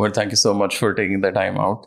Well, thank you so much for taking the time out.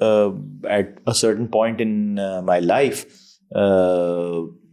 at a certain point in my life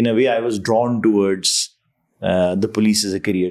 in a way I was drawn towards the police as a career,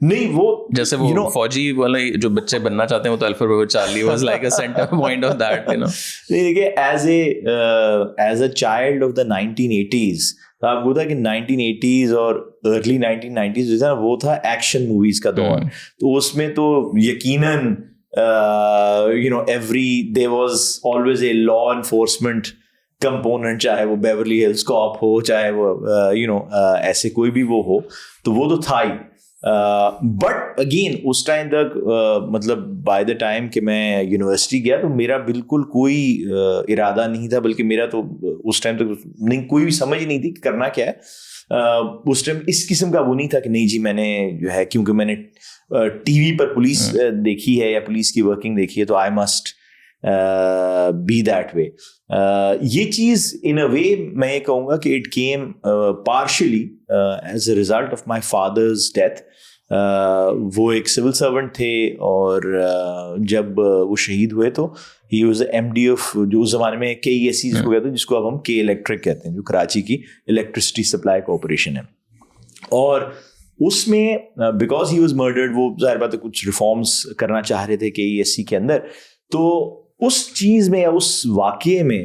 نہیں وہ جیسے وہ فوجی والے جو بچے بننا چاہتے ہیں وہ تو alpha bro Charlie was like a centre point of that you know. دیکھیے as a child of the 1980s آپ کو تھا کہ 1980s اور ارلی 1990s جو تھا نا وہ تھا ایکشن موویز کا دور. تو اس میں تو یقیناً there was always a law enforcement component, چاہے وہ بیورلی ہلز کاپ ہو, چاہے وہ ایسے کوئی بھی وہ ہو, تو وہ تو تھا ہی. بٹ اگین اس ٹائم تک مطلب بائی دا ٹائم کہ میں یونیورسٹی گیا تو میرا بالکل کوئی ارادہ نہیں تھا, بلکہ میرا تو اس ٹائم تک نہیں کوئی بھی سمجھ نہیں تھی کہ کرنا کیا ہے. اس ٹائم اس قسم کا وہ نہیں تھا کہ نہیں جی میں نے جو ہے کیونکہ میں نے ٹی وی پر پولیس دیکھی ہے یا پولیس کی ورکنگ دیکھی ہے تو I must be that way. یہ چیز ان اے وے میں یہ کہوں گا کہ it came partially as a result of my father's death. وہ ایک سول سرونٹ تھے اور جب وہ شہید ہوئے تو he was M D of جو اس زمانے میں کے ای ایس سی جس کو کہتے ہیں, جس کو اب ہم کے الیکٹرک کہتے ہیں, جو کراچی کی الیکٹرسٹی سپلائی کارپوریشن ہے. اور اس میں بیکاز ہی واز مرڈرڈ وہ ظاہر بات ہے کچھ ریفارمس کرنا چاہ رہے تھے کے ای ایس سی کے اندر. تو اس چیز میں یا اس واقعے میں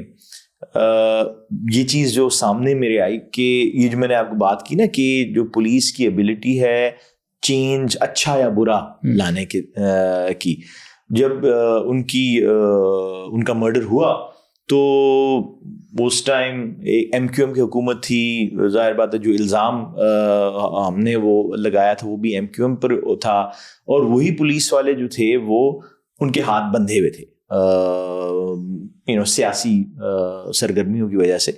یہ چیز جو سامنے میرے آئی کہ یہ جو میں نے آپ کو بات کی نا کہ جو پولیس کی ایبلٹی ہے چینج اچھا یا برا لانے کی, جب ان کا مرڈر ہوا تو اس ٹائم ایم کیو ایم کی حکومت تھی. ظاہر بات ہے جو الزام ہم نے وہ لگایا تھا وہ بھی ایم کیو ایم پر تھا, اور وہی پولیس والے جو تھے وہ ان کے ہاتھ بندھے ہوئے تھے سیاسی سرگرمیوں کی وجہ سے.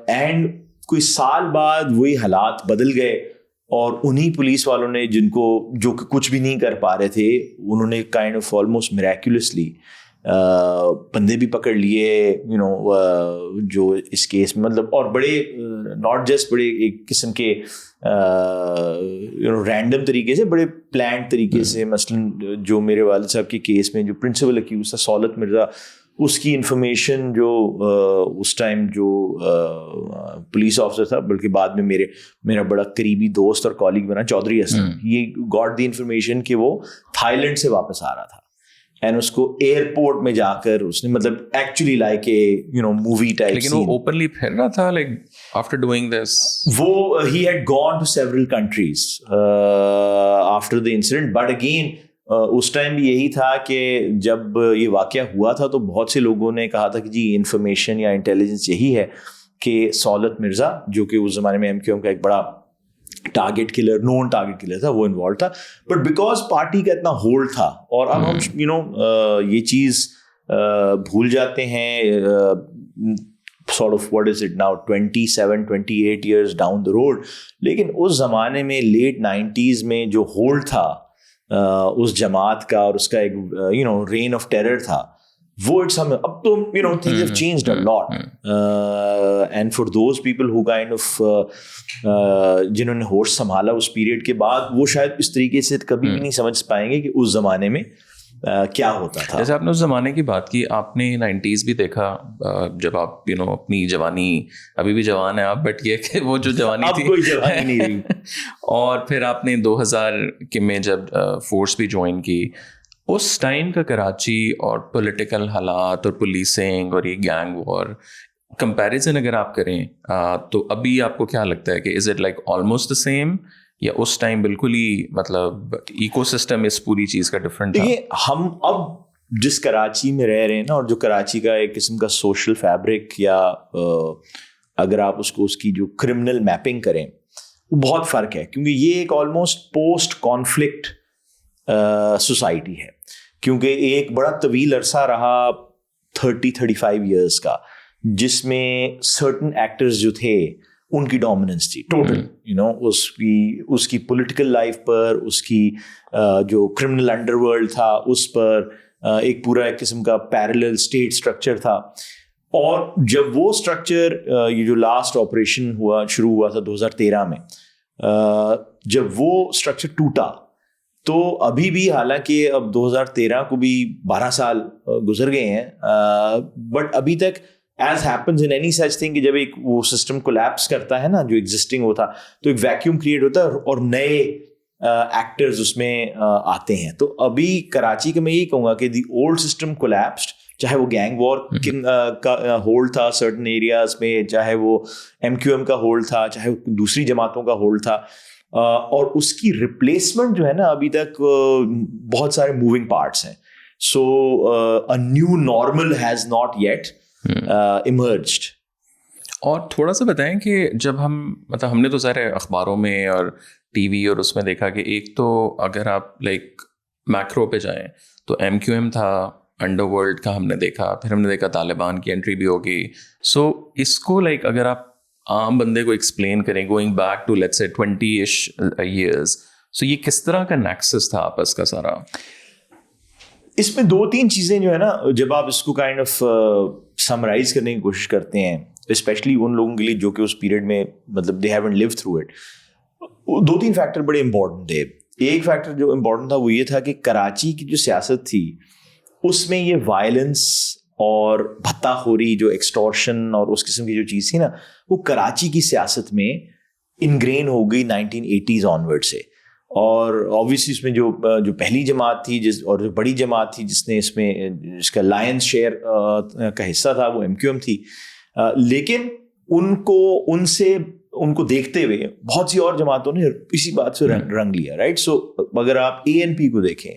اینڈ کوئی سال بعد وہی حالات بدل گئے اور انہی پولیس والوں نے جن کو جو کہ کچھ بھی نہیں کر پا رہے تھے انہوں نے کائنڈ آف آلموسٹ میریکولسلی بندے بھی پکڑ لیے جو اس کیس میں مطلب, اور بڑے ناٹ جسٹ بڑے ایک قسم کے رینڈم طریقے سے, بڑے پلانڈ طریقے سے. مثلاً جو میرے والد صاحب کے کیس میں جو پرنسپل اکیوز تھا سولت مرزا, اس کی انفارمیشن جو اس ٹائم جو پولیس آفیسر تھا بلکہ بعد میں میرا بڑا قریبی دوست اور کالیگ بنا چودھری اسلم, یہ گاٹ دی انفارمیشن کہ وہ تھائی لینڈ سے واپس آ رہا تھا. اینڈ اس کو ایئرپورٹ میں جا کر اس نے مطلب actually like a movie type. لیکن وہ اوپنلی پھر رہا تھا لائک آفٹر ڈوئنگ دس, وہ he had gone to several countries after the incident. But again اس ٹائم بھی یہی تھا کہ جب یہ واقعہ ہوا تھا تو بہت سے لوگوں نے کہا تھا کہ جی انفارمیشن یا انٹیلیجنس یہی ہے کہ سولت مرزا جو کہ اس زمانے میں ایم کیو ایم کا ایک بڑا ٹارگیٹ کلر, نون ٹارگیٹ کلر تھا, وہ انوالو تھا. بٹ بیکاز پارٹی کا اتنا ہولڈ تھا اور اب ہم یہ چیز بھول جاتے ہیں sort of what is it now 27-28 years down the road. لیکن اس زمانے میں لیٹ 90s میں جو ہولڈ تھا اس جماعت کا اور اس کا ایک رین آف ٹیرر تھا وہ اب تو things have changed a lot. And for those people who kind of جنہوں نے ہوش سنبھالا اس پیریڈ کے بعد, وہ شاید اس طریقے سے کبھی بھی نہیں سمجھ پائیں گے کہ اس زمانے میں کیا ہوتا تھا. جیسے آپ نے اس زمانے کی بات کی, آپ نے 90s بھی دیکھا جب آپ اپنی جوانی, ابھی بھی جوان ہیں آپ, بٹ یہ کہ وہ جو جوانی تھی کوئی جوانی نہیں رہی. اور پھر آپ نے 2000 کے میں جب فورس بھی جوائن کی, اس ٹائم کا کراچی اور پولیٹیکل حالات اور پولیسنگ اور یہ گینگ وار کمپیریزن اگر آپ کریں تو ابھی آپ کو کیا لگتا ہے کہ is it like almost the same, یا اس ٹائم بالکل ہی مطلب ایکو سسٹم اس پوری چیز کا ڈفرینٹ تھا؟ دیکھیے ہم اب جس کراچی میں رہ رہے ہیں نا, اور جو کراچی کا ایک قسم کا سوشل فیبرک یا اگر آپ اس کی جو کرمنل میپنگ کریں وہ بہت فرق ہے, کیونکہ یہ ایک آلموسٹ پوسٹ کانفلکٹ سوسائٹی ہے. کیونکہ ایک بڑا طویل عرصہ رہا 30-35 ایئرس کا جس میں سرٹن ایکٹرز جو تھے ان کی ڈومیننس تھی ٹوٹل اس کی پولیٹیکل لائف پر, اس کی جو کرمنل انڈر ورلڈ تھا اس پر ایک پورا ایک قسم کا پیرلل اسٹیٹ اسٹرکچر تھا. اور جب وہ اسٹرکچر یہ جو لاسٹ آپریشن شروع ہوا تھا 2013 میں, جب وہ اسٹرکچر ٹوٹا تو ابھی بھی, حالانکہ اب 2013 کو بھی 12 سال گزر گئے ہیں, بٹ ابھی تک as happens in any such thing کہ جب ایک وہ سسٹم کولیپس کرتا ہے نا جو ایگزسٹنگ ہوتا, تو ایک ویکیوم کریٹ ہوتا ہے اور نئے ایکٹرز اس میں آتے ہیں. تو ابھی کراچی کا میں یہی کہوں گا کہ دی اولڈ سسٹم کولیپسڈ, چاہے وہ گینگ وار کا ہولڈ تھا سرٹن ایریاز میں, چاہے وہ MQM کا ہولڈ تھا, چاہے دوسری جماعتوں کا ہولڈ تھا, اور اس کی ریپلیسمنٹ جو ہے نا ابھی تک بہت سارے موونگ پارٹس ہیں. سو a new normal has not yet emerged. اور تھوڑا سا بتائیں کہ جب ہم نے تو سارے اخباروں میں اور ٹی وی اور اس میں دیکھا کہ ایک تو اگر آپ لائک میکرو پہ جائیں تو MQM تھا, انڈر ورلڈ کا ہم نے دیکھا, پھر ہم نے دیکھا طالبان کی انٹری بھی ہوگی. سو اس کو لائک اگر آپ عام بندے کو ایکسپلین کریں going back to let's say 20-ish years, سو یہ کس طرح کا نیکسس تھا آپس کا سارا؟ اس میں 2-3 چیزیں جو ہے نا, جب آپ اس کو کائنڈ آف سمرائز کرنے کی کوشش کرتے ہیں, اسپیشلی ان لوگوں کے لیے جو کہ اس پیریڈ میں مطلب they haven't lived through it, 2-3 factor بڑے امپورٹنٹ تھے. ایک فیکٹر جو امپورٹنٹ تھا وہ یہ تھا کہ کراچی کی جو سیاست تھی اس میں یہ وائلنس اور بھتہ خوری, جو ایکسٹورشن اور اس قسم کی جو چیز تھی نا, وہ کراچی کی سیاست میں انگرین ہو گئی 1980s آنورڈ سے. اور آبویسلی اس میں جو پہلی جماعت تھی اور جو بڑی جماعت تھی جس نے اس میں جس کا لائنس شیئر کا حصہ تھا وہ MQM تھی. لیکن ان کو دیکھتے ہوئے بہت سی اور جماعتوں نے اسی بات سے رنگ لیا, رائٹ. سو اگر آپ ANP کو دیکھیں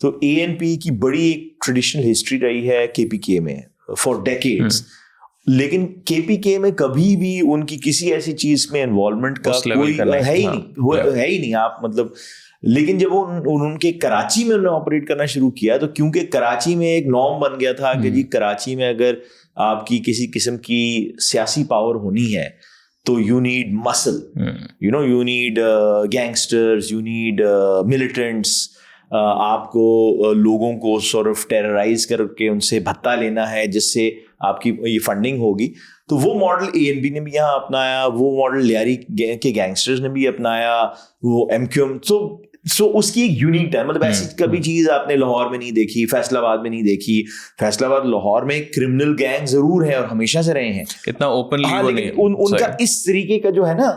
تو ANP کی بڑی ایک ٹریڈیشنل ہسٹری رہی ہے KPK میں فار ڈیکیڈز, لیکن KPK میں کبھی بھی ان کی کسی ایسی چیز میں انوالومنٹ کا کوئی ہے ہی نہیں. آپ مطلب لیکن جب ان کے کراچی میں انہوں نے آپریٹ کرنا شروع کیا تو کیونکہ کراچی میں ایک نارم بن گیا تھا کہ جی کراچی میں اگر آپ کی کسی قسم کی سیاسی پاور ہونی ہے تو یو نیڈ مسل, you need gangsters, you need militants. آپ کو لوگوں کو سورٹ آف ٹیررائز کر کے ان سے بھتہ لینا ہے جس سے آپ کی یہ فنڈنگ ہوگی. تو وہ ماڈل ANP نے بھی یہاں اپنایا, وہ ماڈل لیاری کے گینگسٹرز نے بھی اپنایا, وہ MQM. سو اس کی ایک یونیک ہے, مطلب ایسی کبھی چیز آپ نے لاہور میں نہیں دیکھی, فیصل آباد میں نہیں دیکھی. فیصل آباد لاہور میں کرمنل گینگ ضرور ہے اور ہمیشہ سے رہے ہیں, اتنا اوپنلی لیکن ان کا اس طریقے کا جو ہے نا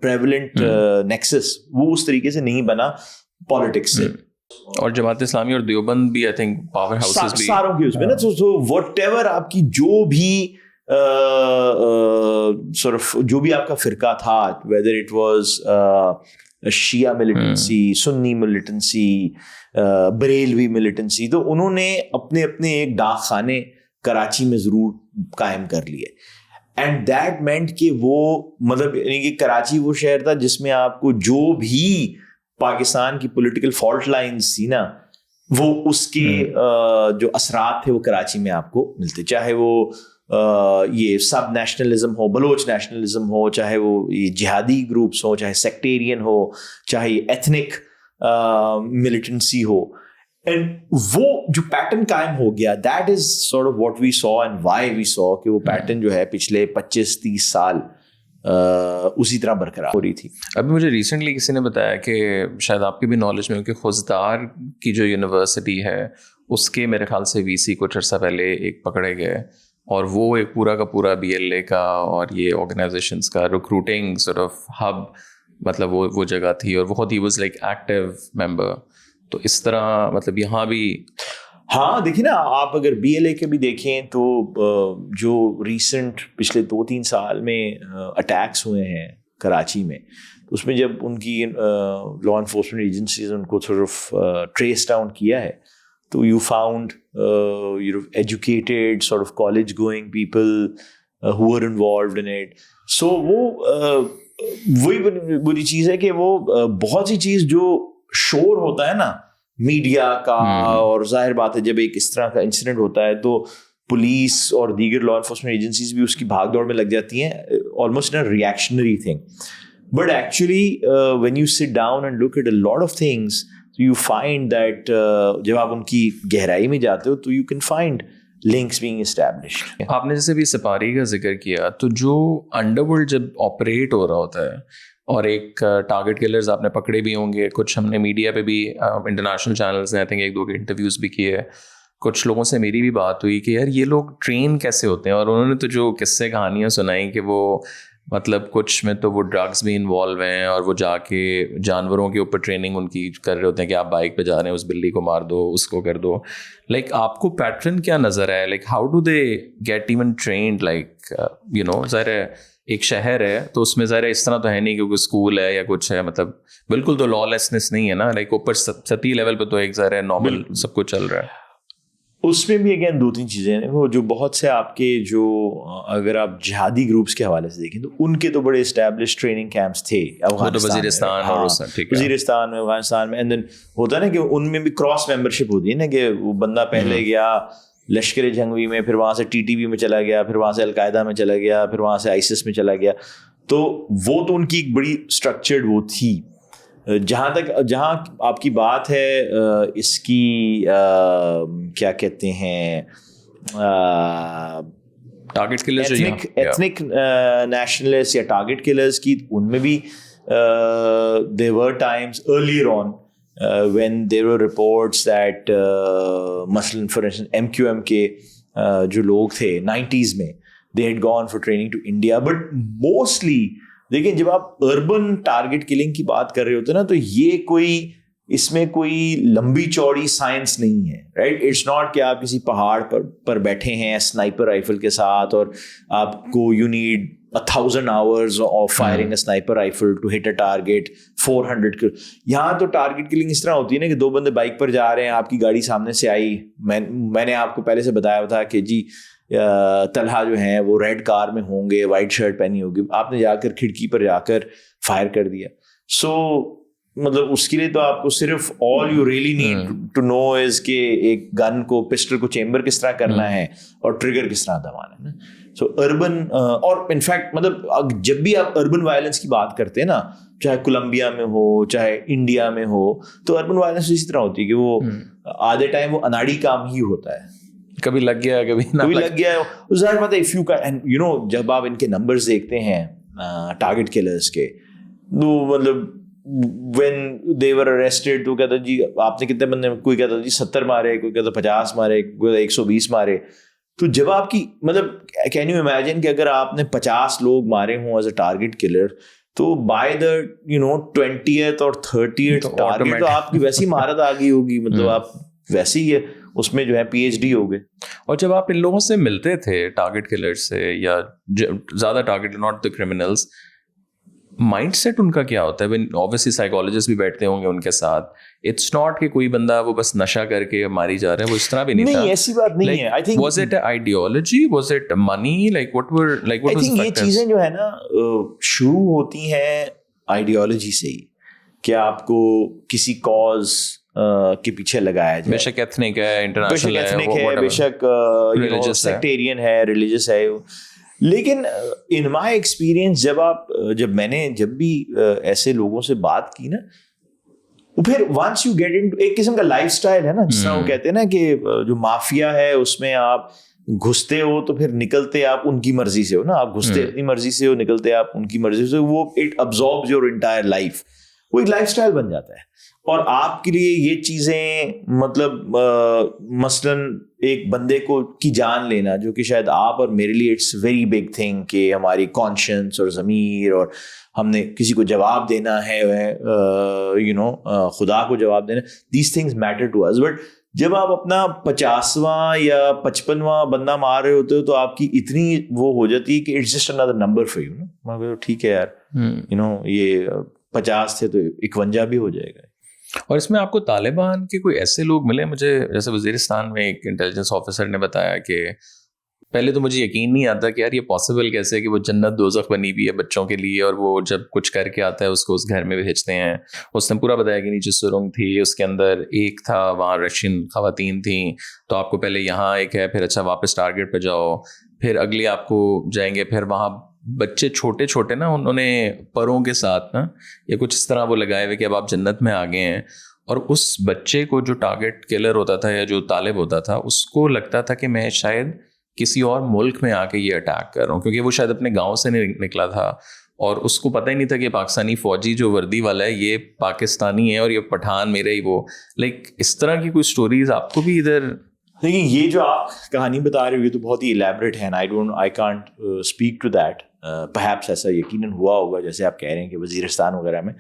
پریولنٹ نیکسس وہ اس طریقے سے نہیں بنا پالیٹکس سے. اور جماعت اسلامی اور دیوبند بھی آئی تھنک پاور ہاؤسز بھی ساروں کی اس میں نا. سو وٹ ایور آپ کی جو بھی آپ کا فرقہ تھا, whether it was Shia militancy, Sunni militancy, Barelvi militancy, تو انہوں نے اپنے ایک ڈاک خانے کراچی میں ضرور قائم کر لیے. اینڈ دیٹ مینٹ کہ وہ مطلب یعنی کہ کراچی وہ شہر تھا جس میں آپ کو جو بھی پاکستان کی پولیٹیکل فالٹ لائنز تھی نا وہ اس کے جو اثرات تھے وہ کراچی میں آپ کو ملتے, چاہے وہ یہ سب نیشنلزم ہو, بلوچ نیشنلزم ہو, چاہے وہ یہ جہادی گروپس ہو, چاہے سیکٹیرین ہو, چاہے ایتھنک ملیٹنسی ہو. اینڈ وہ جو پیٹرن قائم ہو گیا, that is sort of what we saw and why we saw کہ وہ پیٹرن جو ہے پچھلے 25-30 سال اسی طرح برقرار ہو رہی تھی. ابھی مجھے ریسنٹلی کسی نے بتایا کہ شاید آپ کی بھی نالج میں ہو کہ خوزدار کی جو یونیورسٹی ہے اس کے میرے خیال سے VC کچھ عرصہ پہلے ایک پکڑے گئے, اور وہ ایک پورا کا پورا BLA کا اور یہ آرگنائزیشنس کا ریکروٹنگ سورٹ آف ہب, مطلب وہ جگہ تھی, اور بہت ہی واز لائک ایکٹیو ممبر. تو اس طرح مطلب یہاں بھی ہاں دیکھیں نا آپ اگر BLA کے بھی دیکھیں تو جو ریسنٹ پچھلے 2-3 سال میں اٹیکس ہوئے ہیں کراچی میں, اس میں جب ان کی لا انفورسمنٹ ایجنسیز ان کو سورٹ آف ٹریس ڈاؤن کیا ہے تو you found educated sort of college going people who are involved in it. So وہی بری چیز ہے کہ وہ بہت سی چیز جو شور ہوتا ہے نا میڈیا کا, اور ظاہر بات ہے جب ایک اس طرح کا انسیڈنٹ ہوتا ہے تو پولیس اور دیگر لا انفورسمنٹ ایجنسیز بھی اس کی بھاگ دوڑ میں لگ جاتی ہیں, almost in reactionary thing. But actually when you sit down and look at a lot of things you find that جب آپ ان کی گہرائی میں جاتے ہو تو you can find links being established. آپ نے جیسے بھی سپاری کا ذکر کیا, تو جو انڈر ورلڈ جب آپریٹ ہو رہا ہوتا ہے اور ایک ٹارگیٹ کلرز آپ نے پکڑے بھی ہوں گے, کچھ ہم نے میڈیا پہ بھی انٹرنیشنل چینلز نے آئی تھنک 1-2 کے انٹرویوز بھی کیے, کچھ لوگوں سے میری بھی بات ہوئی کہ یار یہ لوگ ٹرین کیسے ہوتے ہیں, اور انہوں نے تو جو قصے کہانیاں سنائی کہ وہ مطلب کچھ میں تو وہ ڈرگس بھی انوالو ہیں اور وہ جا کے جانوروں کے اوپر ٹریننگ ان کی کر رہے ہوتے ہیں کہ آپ بائک پہ جا رہے ہیں اس بلی کو مار دو, اس کو کر دو. لائک آپ کو پیٹرن کیا نظر ہے, like how do they get even trained, like you know ظاہر ہے ایک شہر ہے تو اس میں ظاہر اس طرح تو ہے نہیں کیونکہ اسکول ہے یا کچھ ہے, مطلب بالکل تو لا لیسنس نہیں ہے نا, لائک اوپر سطحی لیول پہ تو ایک ظاہر ہے نارمل سب کچھ چل رہا ہے. اس میں بھی اگین 2-3 چیزیں ہیں. وہ جو بہت سے آپ کے جو اگر آپ جہادی گروپس کے حوالے سے دیکھیں تو ان کے تو بڑے اسٹیبلش ٹریننگ کیمپس تھے وزیرستان وزیرستان میں, افغانستان میں. اینڈ دین ہوتا ہے نا کہ ان میں بھی کراس ممبرشپ ہوتی ہے نا, کہ وہ بندہ پہلے گیا لشکر جنگوی میں, پھر وہاں سے ٹی ٹی بی میں چلا گیا, پھر وہاں سے القاعدہ میں چلا گیا, پھر وہاں سے آئیسس میں چلا گیا. تو وہ تو ان کی ایک بڑی اسٹرکچرڈ وہ تھی. جہاں آپ کی بات ہے اس کی کیا کہتے ہیں ٹارگٹ کلرز, ایتھنک نیشنلسٹ یا ٹارگٹ کلرز کی, ان میں بھی there were times earlier on when there were reports that مثلاً for instance MQM کے جو لوگ تھے 90s میں they had gone for training to India. But mostly دیکھیں جب آپ اربن ٹارگٹ کلنگ کی بات کر رہے ہوتے ہیں نا, تو یہ کوئی اس میں کوئی لمبی چوڑی سائنس نہیں ہے, رائٹ. اٹس ناٹ کہ آپ کسی پہاڑ پر بیٹھے ہیں اسنائپر رائفل کے ساتھ اور آپ کو you need 1000 hours of firing a sniper rifle to hit a target 400. یہاں تو ٹارگٹ کلنگ اس طرح ہوتی ہے نا کہ 2 بندے بائک پر جا رہے ہیں, آپ کی گاڑی سامنے سے آئی, میں نے آپ کو پہلے سے بتایا تھا کہ جی طلحہ جو ہیں وہ ریڈ کار میں ہوں گے, وائٹ شرٹ پہنی ہوگی, آپ نے جا کر کھڑکی پر جا کر فائر کر دیا. سو مطلب اس کے لیے تو آپ کو صرف all you really need to know is کہ ایک گن کو, پسٹل کو چیمبر کس طرح کرنا ہے اور ٹریگر کس طرح دبانا ہے. سو اربن اور انفیکٹ مطلب جب بھی آپ اربن وائلنس کی بات کرتے ہیں نا, چاہے کولمبیا میں ہو چاہے انڈیا میں ہو, تو اربن وائلنس اسی طرح ہوتی ہے کہ وہ آدھے ٹائم وہ اناڑی کام ہی ہوتا ہے, کبھی لگ گیا کبھی لگ گیا. ظاہر بات ہے اف یو یو نو جب آپ ان کے نمبرز دیکھتے ہیں ٹارگٹ کلرز کے, تو مطلب when they were arrested تو کہتا جی آپ نے کتنے بندے, کوئی کہتا جی 70 مارے, کوئی کہتا 50 مارے, کوئی 120 مارے. تو جب آپ کی مطلب کین یو امیجن کہ اگر آپ نے 50 لوگ مارے ہوں ایز اے ٹارگٹ کلر, تو by the you know 20th اور 30th ٹارگٹ تو آپ کی ویسی مہارت آ گئی ہوگی, مطلب آپ ویسے ہی اس میں جو ہے پی ایچ ڈی ہو گئے. اور جب آپ ان لوگوں سے ملتے تھے ٹارگٹ کلر سے یا زیادہ target not the criminals, mindset ان کا کیا ہوتا ہے؟ obviously سائیکالوجسٹ بھی بیٹھتے ہوں گے ان کے ساتھ. اٹس ناٹ کہ کوئی بندہ وہ بس نشہ کر کے ماری جا رہا ہے, وہ اس طرح بھی نہیں تھا. نہیں, ایسی بات نہیں ہے. I think was it ideology, was it money, like what was the factors? یہ چیزیں جو ہے نا شروع ہوتی ہیں آئیڈیالوجی سے ہی, کہ آپ کو کسی کاز کے پیچھے لگایا جائے. بے شک ایتھنک ہے, انٹرنیشنل ہے, بے شک سیکٹیرین ہے, ریلیجس ہے. لیکن ان مائی ایکسپیرئنس میں نے جب بھی ایسے لوگوں سے بات کی نا, پھر ونس یو گیٹ انٹو ایک قسم کا لائف اسٹائل ہے نا, جس طرح وہ کہتے ہیں نا کہ جو مافیا ہے اس میں آپ گھستے ہو تو پھر نکلتے آپ ان کی مرضی سے ہو نا, آپ گھستے اپنی مرضی سے ہو, نکلتے آپ ان کی مرضی سے, وہ اٹ ابزاربز یور انٹائر لائف, وہ ایک لائف اسٹائل بن جاتا ہے. اور آپ کے لیے یہ چیزیں مطلب مثلاً ایک بندے کی جان لینا, جو کہ شاید آپ اور میرے لیے اٹس ویری بگ تھنگ, کہ ہماری کانشنس اور ضمیر, اور ہم نے کسی کو جواب دینا ہے, یو نو خدا کو جواب دینا, these things matter to us. But جب آپ اپنا 50واں یا 55واں بندہ مار رہے ہوتے ہو تو آپ کی اتنی وہ ہو جاتی ہے کہ it's just another number for you نا. ٹھیک ہے یار, یو نو یہ 50 تھے تو 51 بھی ہو جائے گا. اور اس میں آپ کو طالبان کے کوئی ایسے لوگ ملے؟ مجھے جیسے وزیرستان میں ایک انٹیلیجنس آفیسر نے بتایا کہ پہلے تو مجھے یقین نہیں آتا کہ یار یہ پاسبل کیسے کہ وہ جنت دوزخ بنی ہوئی ہے بچوں کے لیے, اور وہ جب کچھ کر کے آتا ہے اس کو اس گھر میں بھیجتے ہیں. اس نے پورا بتایا کہ نیچے سرنگ تھی, اس کے اندر ایک تھا, وہاں رشین خواتین تھیں, تو آپ کو پہلے یہاں ایک ہے, پھر اچھا واپس ٹارگیٹ پہ جاؤ, پھر اگلی آپ کو جائیں گے, پھر وہاں بچے چھوٹے چھوٹے نا انہوں نے پروں کے ساتھ نا یا کچھ اس طرح وہ لگائے ہوئے کہ اب آپ جنت میں آ گئے ہیں. اور اس بچے کو جو ٹارگٹ کلر ہوتا تھا یا جو طالب ہوتا تھا, اس کو لگتا تھا کہ میں شاید کسی اور ملک میں آ کے یہ اٹیک کر رہا ہوں, کیونکہ وہ شاید اپنے گاؤں سے نہیں نکلا تھا, اور اس کو پتہ ہی نہیں تھا کہ پاکستانی فوجی جو وردی والا ہے یہ پاکستانی ہے اور یہ پٹھان میرے ہی وہ. لائک اس طرح کی کوئی سٹوریز آپ کو بھی ادھر دیکھیے یہ جو آپ کہانی بتا رہے ہو یہ تو بہت ہی الیبریٹ ہے, I can't speak to that. Perhaps ایسا یقیناً ہوا ہوگا جیسے آپ کہہ رہے ہیں کہ وزیرستان وغیرہ میں.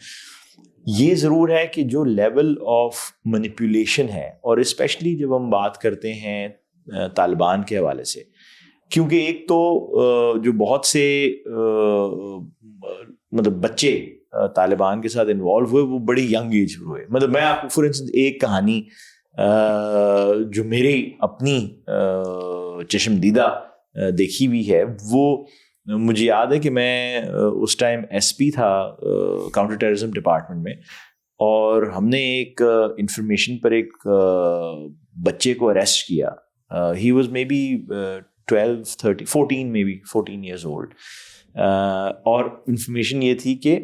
یہ ضرور ہے کہ جو لیول آف مینیپولیشن ہے, اور اسپیشلی جب ہم بات کرتے ہیں طالبان کے حوالے سے, کیونکہ ایک تو جو بہت سے مطلب بچے طالبان کے ساتھ انوالو ہوئے وہ بڑی ینگ ایج ہوئے. مطلب میں آپ کو فار انسٹنس ایک کہانی جو میری اپنی چشم دیدہ دیکھی ہوئی ہے, وہ مجھے یاد ہے کہ میں اس ٹائم ایس پی تھا کاؤنٹر ٹیررزم ڈپارٹمنٹ میں, اور ہم نے ایک انفارمیشن پر ایک بچے کو اریسٹ کیا. He was maybe 14 years old, اور انفارمیشن یہ تھی کہ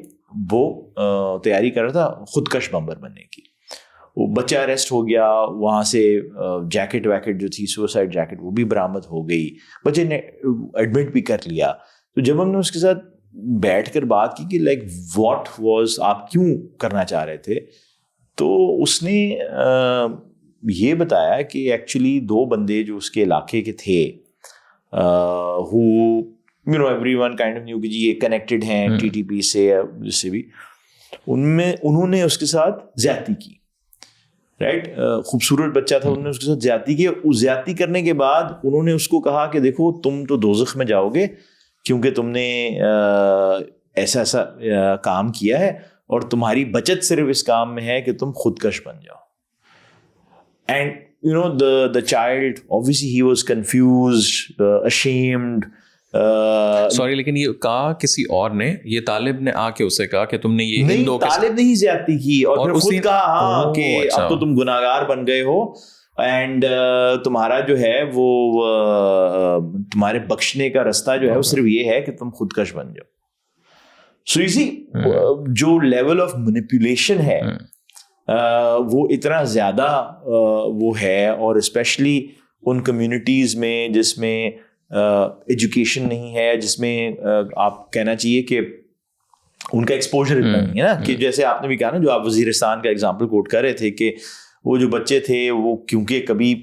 وہ تیاری کر رہا تھا خودکش بمبر بننے کی. وہ بچہ اریسٹ ہو گیا, وہاں سے جیکٹ ویکٹ جو تھی سوسائڈ جیکٹ وہ بھی برآمد ہو گئی, بچے نے ایڈمٹ بھی کر لیا. تو جب ہم نے اس کے ساتھ بیٹھ کر بات کی کہ لائک واٹ واز, آپ کیوں کرنا چاہ رہے تھے, تو اس نے یہ بتایا کہ ایکچولی 2 بندے جو اس کے علاقے کے تھے, who you know everyone kind of knew کہ جی یہ کنیکٹڈ ہیں ٹی ٹی پی سے یا جس سے بھی, انہوں نے اس کے ساتھ زیادتی کی. رائٹ, خوبصورت بچہ تھا, انہوں نے اس کے ساتھ زیادتی کی. زیادتی کرنے کے بعد انہوں نے اس کو کہا کہ دیکھو تم تو دوزخ میں جاؤ گے کیونکہ تم نے ایسا ایسا کام کیا ہے, اور تمہاری بچت صرف اس کام میں ہے کہ تم خودکش بن جاؤ. And you know the child obviously he was confused, ashamed. Sorry, لیکن یہ کہا کسی اور نے, یہ طالب نے آ کے اسے کہا کہ تم نے یہ نہیں, طالب نے ہی زیادتی کی اور پھر خود کہا ہاں کہ اب تو تم گناہگار بن گئے ہو, اینڈ تمہارا جو ہے وہ تمہارے بخشنے کا رستہ جو ہے وہ صرف یہ ہے کہ تم خودکش بن جاؤ. سو you see جو لیول آف مینیپولیشن ہے وہ اتنا زیادہ وہ ہے, اور اسپیشلی ان کمیونٹیز میں جس میں ایجوکیشن نہیں ہے, جس میں آپ کہنا چاہیے کہ ان کا ایکسپوجر اتنا نہیں ہے نا, کہ جیسے آپ نے بھی کہا نا, جو آپ وزیرستان کا ایگزامپل کوٹ کر رہے تھے کہ وہ جو بچے تھے وہ کیونکہ کبھی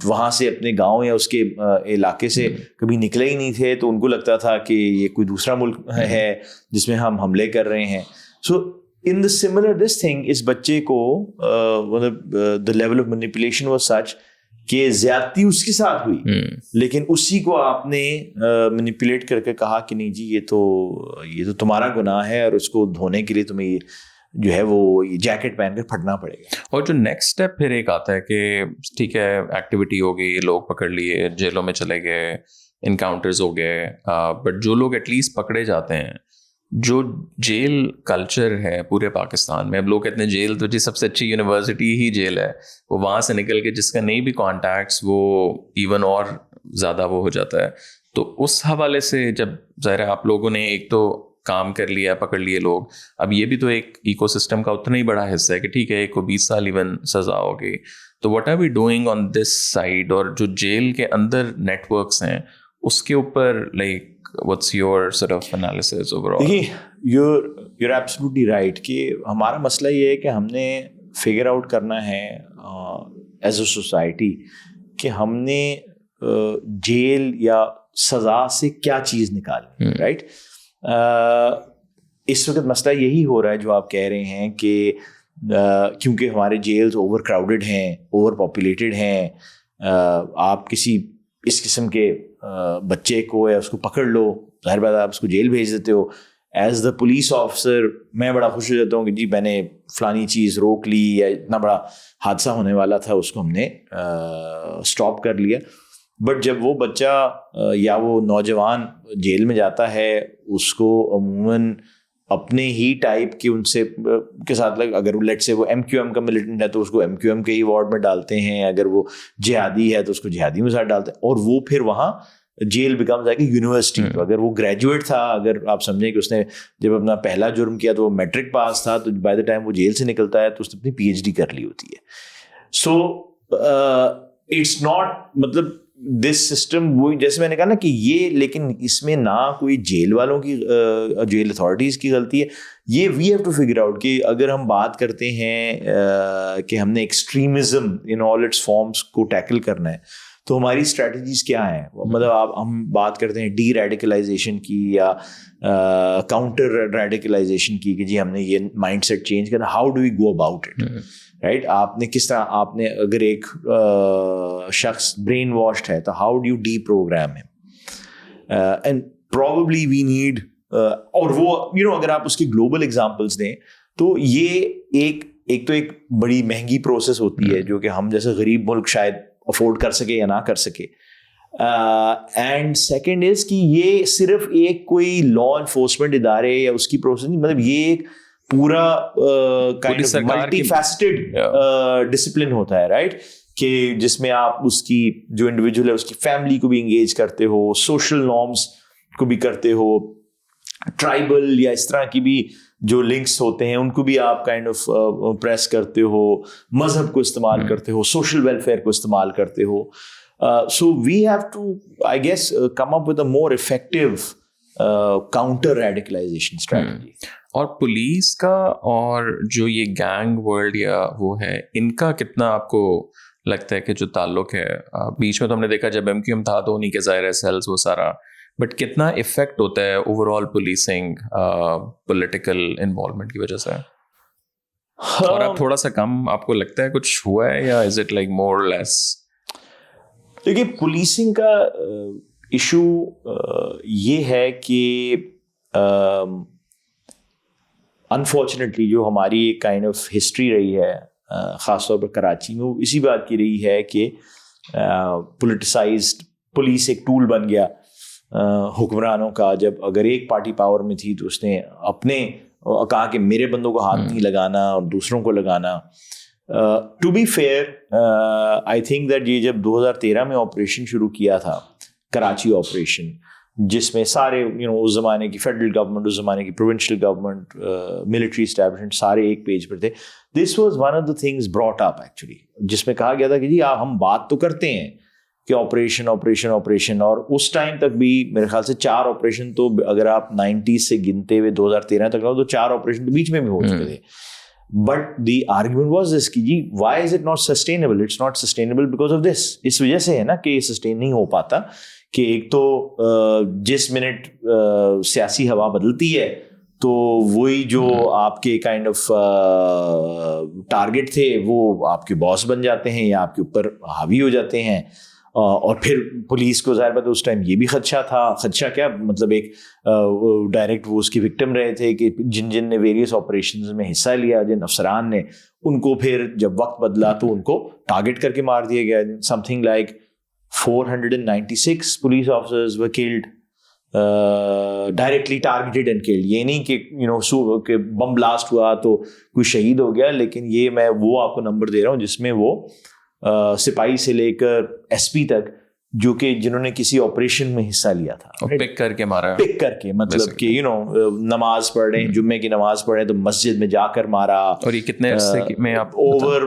وہاں سے اپنے گاؤں یا اس کے علاقے سے کبھی نکلے ہی نہیں تھے, تو ان کو لگتا تھا کہ یہ کوئی دوسرا ملک ہے جس میں ہم حملے کر رہے ہیں. سو in the similar this thing, اس بچے کو مطلب the level of manipulation was such کہ زیادتی اس کے ساتھ ہوئی, لیکن اسی کو آپ نے مینیپولیٹ کر کے کہا کہ نہیں جی یہ تو تمہارا گناہ ہے, اور اس کو دھونے کے لیے تمہیں جو ہے وہ جیکٹ پہن کر پھٹنا پڑے گا. اور جو نیکسٹ اسٹیپ پھر ایک آتا ہے کہ ٹھیک ہے ایکٹیویٹی ہو گئی, لوگ پکڑ لیے, جیلوں میں چلے گئے, انکاؤنٹرز ہو گئے, بٹ جو لوگ ایٹ لیسٹ پکڑے جاتے ہیں, جو جیل کلچر ہے پورے پاکستان میں, اب لوگ کہتے ہیں جیل تو جی سب سے اچھی یونیورسٹی ہی جیل ہے, وہ وہاں سے نکل کے جس کا نہیں بھی کانٹیکٹس وہ ایون اور زیادہ وہ ہو جاتا ہے. تو اس حوالے سے جب ظاہر آپ لوگوں نے ایک تو کام کر لیا, پکڑ لیے لوگ, اب یہ بھی تو ایک ایکو سسٹم کا اتنا ہی بڑا حصہ ہے کہ ٹھیک ہے ایک کو 20 سال ایون سزا ہوگی, تو what are we doing on this side, اور جو جیل کے اندر نیٹ ورکس ہیں اس کے اوپر like what's your sort of analysis overall? دیکھیے you're absolutely right کہ ہمارا مسئلہ یہ ہے کہ ہم نے فگر آؤٹ کرنا ہے ایز اے سوسائٹی کہ ہم نے جیل یا سزا سے کیا چیز نکالنی, رائٹ. اس وقت مسئلہ یہی ہو رہا ہے جو آپ کہہ رہے ہیں کہ کیونکہ ہمارے جیلز اوور کراؤڈڈ ہیں, اوور پاپولیٹڈ ہیں, آپ کسی اس قسم کے بچے کو یا اس کو پکڑ لو, ظاہر بات آپ اس کو جیل بھیج دیتے ہو. ایز دا پولیس آفیسر میں بڑا خوش ہو جاتا ہوں کہ جی میں نے فلانی چیز روک لی, یا اتنا بڑا حادثہ ہونے والا تھا اس کو ہم نے اسٹاپ کر لیا. بٹ جب وہ بچہ یا وہ نوجوان جیل میں جاتا ہے, اس کو عموماً اپنے ہی ٹائپ کے ان سے کے ساتھ اگر لیٹ سے وہ MQM کا ملیٹنٹ ہے تو اس کو MQM کے ہی وارڈ میں ڈالتے ہیں, اگر وہ جہادی ہے تو اس کو جہادی میں ساتھ ڈالتے ہیں, اور وہ پھر وہاں جیل بیکمز لائک یونیورسٹی. تو اگر وہ گریجویٹ تھا, اگر آپ سمجھیں کہ اس نے جب اپنا پہلا جرم کیا تو وہ میٹرک پاس تھا, تو بائی دا ٹائم وہ جیل سے نکلتا ہے تو اس نے اپنی PhD کر لی ہوتی ہے. سو اٹس ناٹ, مطلب دس سسٹم وہ جیسے میں نے کہا نا کہ یہ, لیکن اس میں نہ کوئی جیل والوں کی جیل اتھارٹیز کی غلطی ہے, یہ we have to figure out کہ اگر ہم بات کرتے ہیں کہ ہم نے extremism in all its forms کو ٹیکل کرنا ہے تو ہماری اسٹریٹجیز کیا ہیں. مطلب آپ ہم بات کرتے ہیں ڈی ریڈیکلائزیشن کی یا کاؤنٹر ریڈیکلائزیشن کی کہ جی ہم نے یہ مائنڈ سیٹ چینج کرنا, how do we go about it, right. آپ نے کس طرح, آپ نے اگر ایک شخص برین واشڈ ہے تو how do you deprogram ہے, اینڈ پروبیبلی وی نیڈ, اور وہ اگر آپ اس کی گلوبل ایگزامپلس دیں تو یہ ایک تو ایک بڑی مہنگی پروسیس ہوتی ہے جو کہ ہم جیسے غریب ملک شاید افورڈ کر سکے یا نہ کر سکے. اینڈ سیکنڈ از کہ یہ صرف ایک کوئی لا انفورسمنٹ ادارے یا اس کی پروسیس نہیں, مطلب یہ ایک پورا ملٹی فیسٹڈ ڈسپلن ہوتا ہے, رائٹ, کہ جس میں آپ اس کی جو انڈیویجول ہے اس کی فیملی کو بھی انگیج کرتے ہو, سوشل نارمس کو بھی کرتے ہو, ٹرائبل یا اس طرح کی بھی جو لنکس ہوتے ہیں ان کو بھی آپ کائنڈ آف پریس کرتے ہو, مذہب کو استعمال کرتے ہو, سوشل ویلفیئر کو استعمال کرتے ہو. So we have to I guess come up with a more effective counter radicalisation strategy. اور پولیس کا اور جو یہ گینگ ورلڈ یا وہ ہے, ان کا کتنا آپ کو لگتا ہے کہ جو تعلق ہے, بیچ میں تو ہم نے دیکھا جب MQM تھا تو انہیں کے ظاہر ہے سیلز وہ سارا, بٹ کتنا افیکٹ ہوتا ہے over all policing political involvement کی وجہ سے, اور اب تھوڑا سا کم آپ کو لگتا ہے کچھ ہوا ہے یا از اٹ لائک مور لیس؟ دیکھیے پولیسنگ کا ایشو یہ ہے کہ انفارچونیٹلی جو ہماری ایک کائنڈ آف ہسٹری رہی ہے خاص طور پر کراچی میں, وہ اسی بات کی رہی ہے کہ پولیٹیسائزڈ پولیس ایک ٹول بن گیا حکمرانوں کا. جب اگر ایک پارٹی پاور میں تھی تو اس نے اپنے کہا کہ میرے بندوں کو ہاتھ نہیں لگانا اور دوسروں کو لگانا. To be fair I think that یہ جب 2013 میں آپریشن شروع کیا تھا, کراچی آپریشن, جس میں سارے اس زمانے کی فیڈرل گورنمنٹ, اس زمانے کی پروونشل گورنمنٹ, ملٹری اسٹیبلشمنٹ سارے ایک پیج پر تھے. This was one of the things brought up actually, جس میں کہا گیا تھا کہ جی ہم بات تو کرتے ہیں کہ آپریشن آپریشن آپریشن, اور اس ٹائم تک بھی میرے خیال سے 4 آپریشن تو اگر آپ 90s سے گنتے ہوئے 2013 تک رہو تو 4 آپریشن تو بیچ میں بھی ہو چکے تھے. But the argument was this کہ جی why is it not sustainable, it's not sustainable because of this. اس وجہ سے ہے نا کہ یہ سسٹین نہیں ہو پاتا کہ ایک تو جس منٹ سیاسی ہوا بدلتی ہے تو وہی جو آپ کے کائنڈ آف ٹارگٹ تھے وہ آپ کے باس بن جاتے ہیں یا آپ کے اوپر حاوی ہو جاتے ہیں. اور پھر پولیس کو ظاہر بات ہے اس ٹائم یہ بھی خدشہ تھا, خدشہ کیا مطلب ایک ڈائریکٹ وہ اس کی وکٹم رہے تھے کہ جن نے ویریس آپریشنز میں حصہ لیا, جن افسران نے, ان کو پھر جب وقت بدلا تو ان کو ٹارگٹ کر کے مار دیا گیا. Some thing like 496 police officers were killed, directly targeted and killed. یہ نہیں کہ بم بلاسٹ ہوا تو کوئی شہید ہو گیا, لیکن یہ میں وہ آپ کو نمبر دے رہا ہوں جس میں وہ سپاہی سے لے کر SP تک جو کہ جنہوں نے کسی آپریشن میں حصہ لیا تھا, پک کر کے مارا, پک کر کے مطلب کہ نماز پڑھ رہے ہیں, جمعے کی نماز پڑھ رہے ہیں تو مسجد میں جا کر مارا. اور یہ کتنے عرصے میں آپ اوور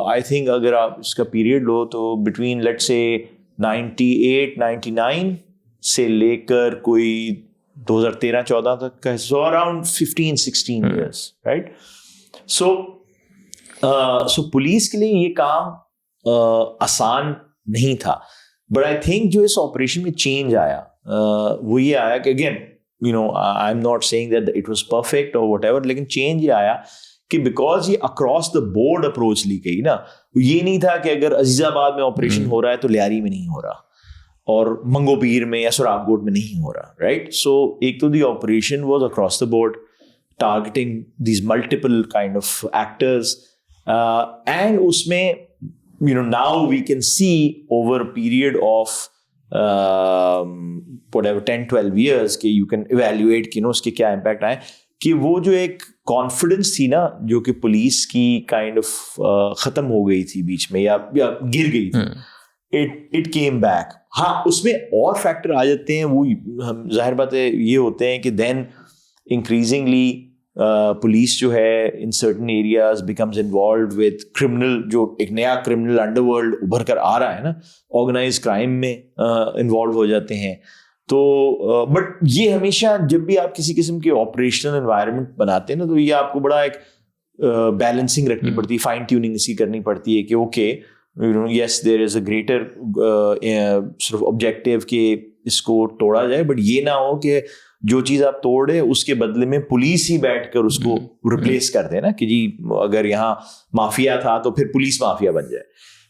آئی تھنک اگر آپ اس کا پیریڈ لو تو بٹوین لیٹس سے 98-99 سے لے کر کوئی 2013-14 تک کا, سو around 15-16 years, right. So police کے لیے یہ کام آسان نہیں تھا. بٹ آئی تھنک جو اس آپریشن میں چینج آیا وہ یہ آیا کہ again I am not saying that it was perfect اور وٹ ایور, لیکن چینج یہ آیا کہ بیکاز یہ اکراس دا بورڈ اپروچ لی گئی نا. یہ نہیں تھا کہ اگر عزیز آباد میں آپریشن ہو رہا ہے تو لیاری میں نہیں ہو رہا اور منگو پیر میں یا سراب گوٹ میں نہیں ہو رہا, رائٹ. سو ایک تو the operation was across the board targeting these multiple kind of actors, and اس میں now we can see over a period of whatever 10-12 years کہ you can evaluate کہ اس کے کیا امپیکٹ آئے, کہ وہ جو ایک کانفیڈنس تھی نا جو کہ پولیس کی کائنڈ آف ختم ہو گئی تھی بیچ میں یا گر گئی تھی, it came back. ہاں اس میں اور فیکٹر آ جاتے ہیں, وہ ظاہر بات ہے یہ ہوتے ہیں کہ then increasingly پولیس جو ہے in certain areas becomes involved with criminal, جو ایک نیا کرمنل انڈر ورلڈ ابھر کر آ رہا ہے نا, آرگنائز کرائم میں انوالو ہو جاتے ہیں. تو بٹ یہ ہمیشہ جب بھی آپ کسی قسم کے آپریشنل انوائرمنٹ بناتے ہیں نا, تو یہ آپ کو بڑا ایک بیلنسنگ رکھنی پڑتی ہے, فائن ٹیوننگ اس کی کرنی پڑتی ہے کہ okay yes there is a greater صرف آبجیکٹیو کہ اس کو توڑا جائے, بٹ یہ نہ ہو کہ جو چیز آپ توڑ رہے اس کے بدلے میں پولیس ہی بیٹھ کر اس کو ریپلیس کر دے نا, کہ جی اگر یہاں مافیا تھا تو پھر پولیس مافیا بن جائے.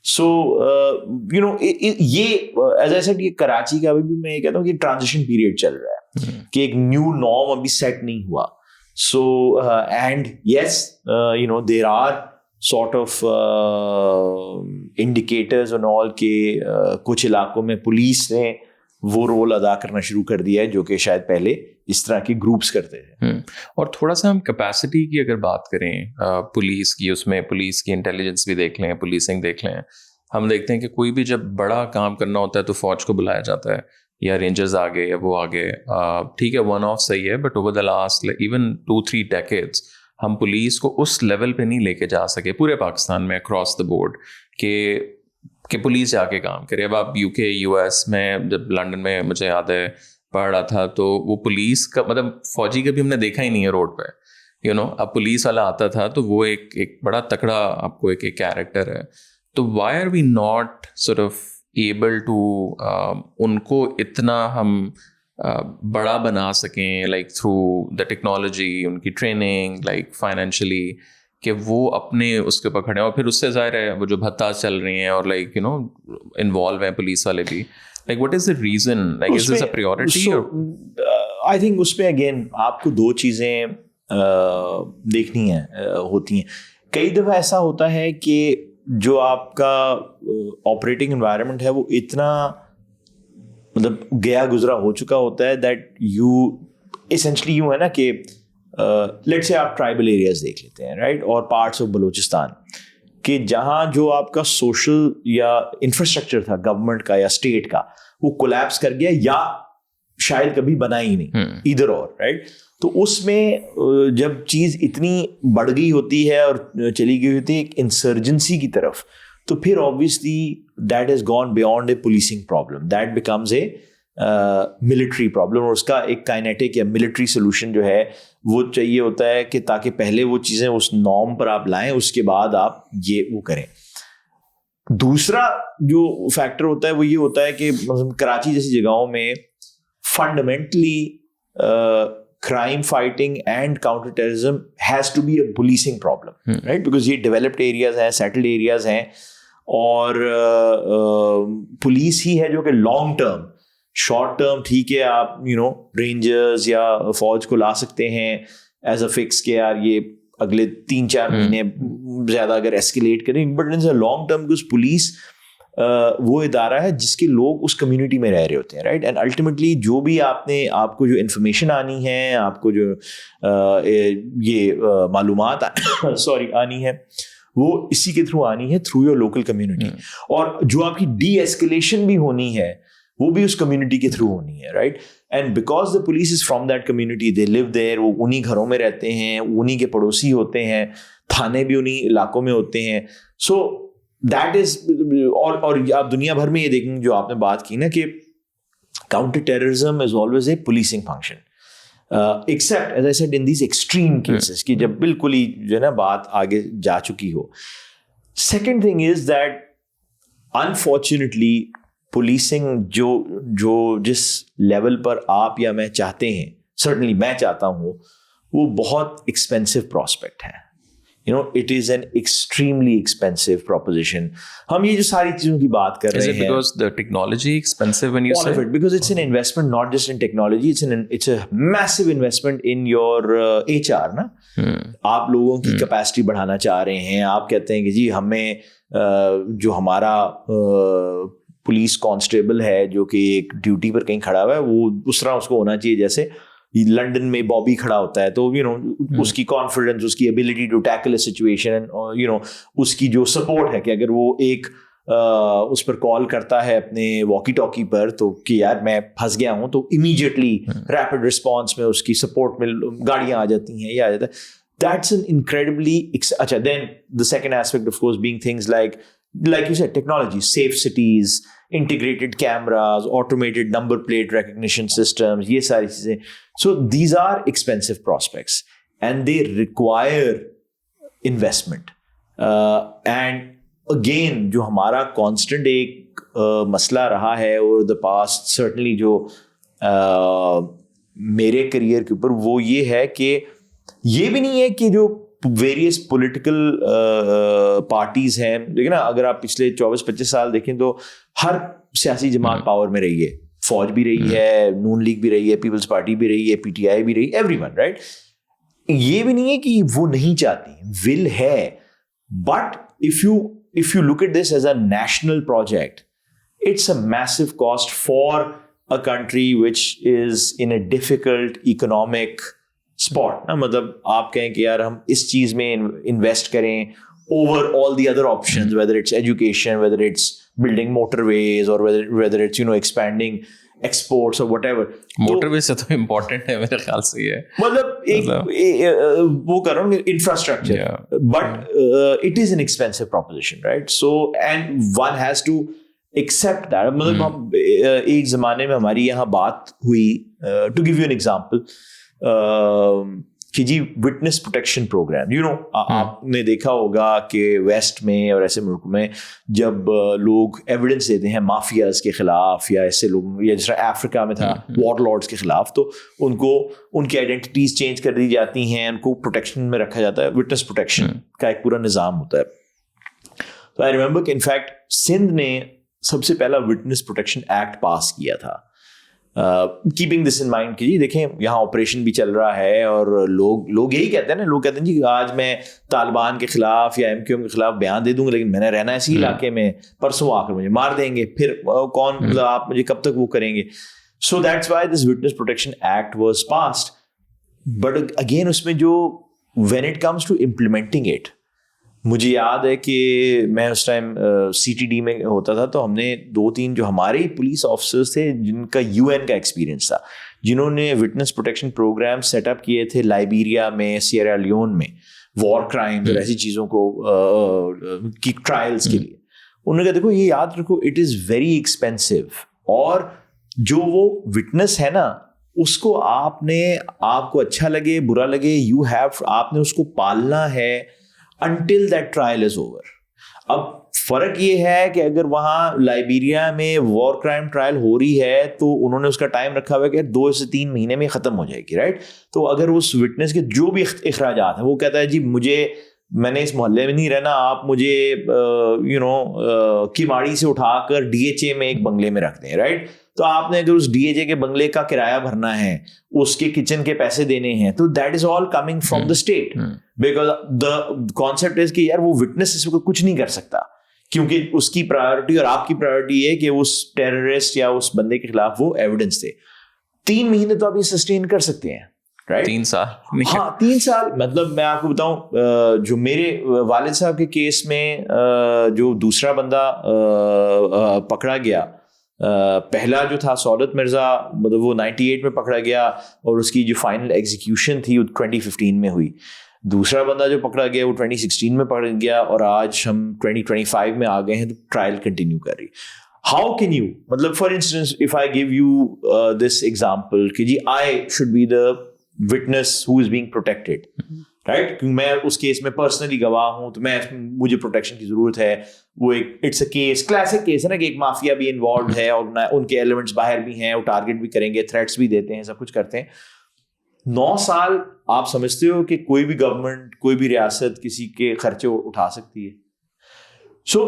سو یو نو یہ ایز آئی سیڈ, یہ کراچی کا ابھی بھی میں یہ کہتا ہوں کہ ٹرانزیشن پیریڈ چل رہا ہے, کہ ایک نیو نارم ابھی سیٹ نہیں ہوا. So and yes you know there are sort of indicators and all کہ کچھ علاقوں میں پولیس نے وہ رول ادا کرنا شروع کر دیا ہے جو کہ شاید پہلے اس طرح کے گروپس کرتے تھے. اور تھوڑا سا ہم کیپیسٹی کی اگر بات کریں پولیس کی, اس میں پولیس کی انٹیلیجنس بھی دیکھ لیں, پولیسنگ دیکھ لیں, ہم دیکھتے ہیں کہ کوئی بھی جب بڑا کام کرنا ہوتا ہے تو فوج کو بلایا جاتا ہے, یا رینجرز آگے یا وہ آگے. ٹھیک ہے ون آف صحیح ہے, but over the last even 2-3 decades ہم پولیس کو اس لیول پہ نہیں لے کے جا سکے پورے پاکستان میں اکراس دا بورڈ کہ پولیس جا کے کام کرے. اب آپ یو کے یو ایس میں, جب لنڈن میں مجھے یاد ہے پڑھ رہا تھا, تو وہ پولیس کا مطلب فوجی کبھی ہم نے دیکھا ہی نہیں ہے روڈ پہ, یو نو. اب پولیس والا آتا تھا تو وہ ایک بڑا تکڑا آپ کو ایک کیریکٹر ہے. تو why are we not sort of able to ان کو اتنا ہم بڑا بنا سکیں, لائک تھرو دا ٹیکنالوجی, ان کی ٹریننگ, لائک فائنینشلی, کہ وہ اپنے اس کے اوپر کھڑے ہیں. اور پھر اس سے ظاہر ہے وہ جو بھتہ چل رہی ہیں اور لائک یو نو انوالو ہیں پولیس والے بھی, like what is the reason, like is this a priority? I think اس میں اگین آپ کو 2 چیزیں دیکھنی ہیں ہوتی ہیں. کئی دفعہ ایسا ہوتا ہے کہ جو آپ کا آپریٹنگ انوائرمنٹ ہے وہ اتنا مطلب گیا گزرا ہو چکا ہوتا ہے دیٹ یو اسینشلی یوں ہے نا کہ لیٹ سے آپ ٹرائبل ایریاز دیکھ لیتے ہیں رائٹ, اور پارٹس آف بلوچستان, کہ جہاں جو آپ کا سوشل یا انفراسٹرکچر تھا گورنمنٹ کا یا اسٹیٹ کا وہ کولیپس کر گیا یا شاید کبھی بنا ہی نہیں, ادھر اور رائٹ. تو اس میں جب چیز اتنی بڑھ گئی ہوتی ہے اور چلی گئی ہوتی ہے ایک انسرجنسی کی طرف, تو پھر obviously that has gone beyond a policing problem, that becomes a military problem, اور اس کا ایک کائنیٹک یا ملٹری سولوشن جو ہے وہ چاہیے ہوتا ہے کہ تاکہ پہلے وہ چیزیں اس نارم پر آپ لائیں, اس کے بعد آپ یہ وہ کریں. دوسرا جو فیکٹر ہوتا ہے وہ یہ ہوتا ہے کہ کراچی جیسی جگہوں میں fundamentally crime fighting and counter terrorism has to be a policing problem, right? Because یہ developed areas ہیں, settled areas ہیں, اور پولیس ہی ہے جو کہ لانگ ٹرم, شارٹ ٹرم ٹھیک ہے آپ یو نو رینجرز یا فوج کو لا سکتے ہیں ایز اے فکس کہ یار یہ اگلے 3-4 مہینے زیادہ اگر ایسکیلیٹ کریں, but in long term because police وہ ادارہ ہے جس کے لوگ اس کمیونٹی میں رہ رہے ہوتے ہیں رائٹ. اینڈ الٹیمیٹلی جو بھی آپ کو جو انفارمیشن آنی ہے, آپ کو جو یہ معلومات آنی ہے, وہ اسی کے تھرو آنی ہے, تھرو یور لوکل کمیونٹی. اور جو آپ کی ڈی ایسکیلیشن بھی ہونی ہے وہ بھی اس کمیونٹی کے تھرو ہونی ہے right. And because the police is from that community, they live there, وہ انہیں گھروں میں رہتے ہیں, انہیں کے پڑوسی ہوتے ہیں, تھانے بھی انہیں علاقوں میں ہوتے ہیں. سو دیٹ از, اور آپ دنیا بھر میں یہ دیکھیں جو آپ نے بات کی نا کہ counter terrorism is always a policing function, except as I said in these extreme cases کہ جب بالکل ہی جو ہے نا بات آگے جا چکی ہو. Second thing is that unfortunately policing جو جس لیول پر آپ یا میں چاہتے ہیں, certainly میں چاہتا ہوں, وہ بہت ایکسپینسو پراسپیکٹ ہے. You know, it is an extremely expensive proposition. ہم یہ جو ساری چیزوں کی بات کر رہے ہیں. Is it because the technology expensive when you say? All of it, because it's an investment not just in technology, it's a massive investment in your HR نا. آپ لوگوں کی کیپیسٹی بڑھانا چاہ رہے ہیں, آپ کہتے ہیں کہ جی ہمیں جو ہمارا پولیس کانسٹیبل ہے جو کہ ایک ڈیوٹی پر کہیں کھڑا ہوا ہے, وہ اس طرح اس کو ہونا چاہیے جیسے لنڈن میں بابی کھڑا ہوتا ہے. تو یو نو اس کی کانفیڈنس, اس کی ability to tackle a situation, اور یو نو اس کی جو سپورٹ ہے کہ اگر وہ ایک اس پر کال کرتا ہے اپنے واکی ٹاکی پر تو کہ یار میں پھنس گیا ہوں, تو امیجیٹلی ریپڈ رسپانس میں اس کی سپورٹ میں گاڑیاں آ جاتی ہیں, یہ آ جاتا ہے. That's an incredibly اچھا. Then the second aspect of course being things like you said, technology, safe cities, integrated cameras, automated number plate recognition systems, یہ ساری چیزیں. So these are expensive prospects and they require investment. And again جو ہمارا constant ایک مسئلہ رہا ہے over the past certainly جو میرے کریئر کے اوپر, وہ یہ ہے کہ یہ بھی نہیں ہے کہ جو ویریس پولیٹیکل پارٹیز ہیں, لیکن اگر آپ پچھلے 24-25 سال دیکھیں تو ہر سیاسی جماعت پاور میں رہی ہے, فوج بھی رہی ہے, نون لیگ بھی رہی ہے, پیپلز پارٹی بھی رہی ہے, پی ٹی آئی بھی رہی ہے, ایوری ون, رائٹ. یہ بھی نہیں ہے کہ وہ نہیں چاہتی, ول ہے, but if you look at this as a national project, it's a massive cost for a country which is in a difficult economic spot. نا مطلب آپ کہیں کہ یار ہم اس چیز میں انویسٹ کریں over all the other options, whether it's education, whether it's building motorways, or whether it's expanding exports or whatever. Motorway سے تو امپورٹنٹ ہے میرے خیال سے یہ, مطلب ایک وہ کر رہا ہوں infrastructure, but it is an expensive proposition, right? So and one has to accept that. مطلب ہم ایک زمانے میں ہماری یہاں بات ہوئی, to give you an example, کہ جی وٹنس پروٹیکشن پروگرام, آپ نے دیکھا ہوگا کہ ویسٹ میں اور ایسے ملک میں جب لوگ ایویڈنس دیتے ہیں مافیاز کے خلاف یا ایسے لوگ, یا جس طرح افریقہ میں تھا وار لارڈس کے خلاف, تو ان کو ان کی آئیڈینٹیز چینج کر دی جاتی ہیں, ان کو پروٹیکشن میں رکھا جاتا ہے. وٹنس پروٹیکشن کا ایک پورا نظام ہوتا ہے. تو آئی ریمبر کہ انفیکٹ سندھ نے سب سے پہلا وٹنس پروٹیکشن ایکٹ پاس کیا تھا, کیپنگ دس ان مائنڈ کہ جی دیکھیں یہاں آپریشن بھی چل رہا ہے, اور لوگ یہی کہتے ہیں نا, لوگ کہتے ہیں جی آج میں طالبان کے خلاف یا ایم کیو ایم کے خلاف بیان دے دوں گا, لیکن میں نے رہنا اسی علاقے میں, پرسوں آ کر مجھے مار دیں گے, پھر کون, مطلب آپ مجھے کب تک وہ کریں گے. So that's why this witness protection act was passed. But again اس میں جو when it comes to implementing it, مجھے یاد ہے کہ میں اس ٹائم سی ٹی ڈی میں ہوتا تھا, تو ہم نے 2-3 جو ہمارے پولیس آفیسرس تھے جن کا UN کا ایکسپیرینس تھا, جنہوں نے witness protection program set up کیے تھے لائبیریا میں, سیئرا لیون میں, وار کرائمز اور ایسی چیزوں کو کی ٹرائلس کے لیے. انہوں نے کہا دیکھو یہ یاد رکھو اٹ از ویری ایکسپینسو, اور جو وہ وٹنس ہے نا اس کو آپ کو اچھا لگے برا لگے, آپ نے اس کو پالنا ہے until that trial is over. اب فرق یہ ہے کہ اگر وہاں لائبیریا میں وار کرائم ٹرائل ہو رہی ہے تو انہوں نے اس کا ٹائم رکھا ہوا ہے کہ 2 سے 3 مہینے میں ختم ہو جائے گی, رائٹ. تو اگر اس وٹنس کے جو بھی اخراجات ہیں, وہ کہتا ہے جی میں نے اس محلے میں نہیں رہنا, آپ مجھے کیماڑی سے اٹھا کر DHA میں ایک بنگلے میں رکھ دیں, رائٹ. تو آپ نے اگر اس DHA کے بنگلے کا کرایہ بھرنا ہے, اس کے کچن کے پیسے دینے ہیں, تو that is all coming from the state, because the concept is کہ یار وہ وٹنس اس کو کچھ نہیں کر سکتا, کیونکہ اس کی پرائیورٹی اور آپ کی پرائیورٹی ہے کہ اس ٹیررسٹ یا اس بندے کے خلاف وہ ایویڈنس دے. 3 مہینے تو آپ یہ سسٹین کر سکتے ہیں, رائٹ. 3 سال, ہاں 3 سال. مطلب میں آپ کو بتاؤں, جو میرے والد صاحب کے کیس میں جو دوسرا بندہ پکڑا گیا, پہلا جو تھا سعودت مرزا, مطلب وہ 98 میں پکڑا گیا, اور اس کی جو فائنل ایگزیکیوشن تھی وہ 2015 میں ہوئی. دوسرا بندہ جو پکڑا گیا وہ 2016 میں پکڑا گیا, اور آج ہم 2025 میں آ گئے ہیں, تو ٹرائل کنٹینیو کر رہی. ہاؤ کین یو, مطلب for instance if I give you this example کہ جی I should be the witness who is being protected, right, کیونکہ میں اس کیس میں پرسنلی گواہ ہوں, تو مجھے پروٹیکشن کی ضرورت ہے. وہ ایک it's a case, classic case ہے نا, کہ ایک مافیا بھی انوالوڈ ہے, اور ان کے ایلیمنٹس باہر بھی ہیں, وہ ٹارگیٹ بھی کریں گے, تھریٹس بھی دیتے ہیں, سب کچھ کرتے ہیں. 9 سال آپ سمجھتے ہو کہ کوئی بھی گورنمنٹ, کوئی بھی ریاست کسی کے خرچے اٹھا سکتی ہے؟ سو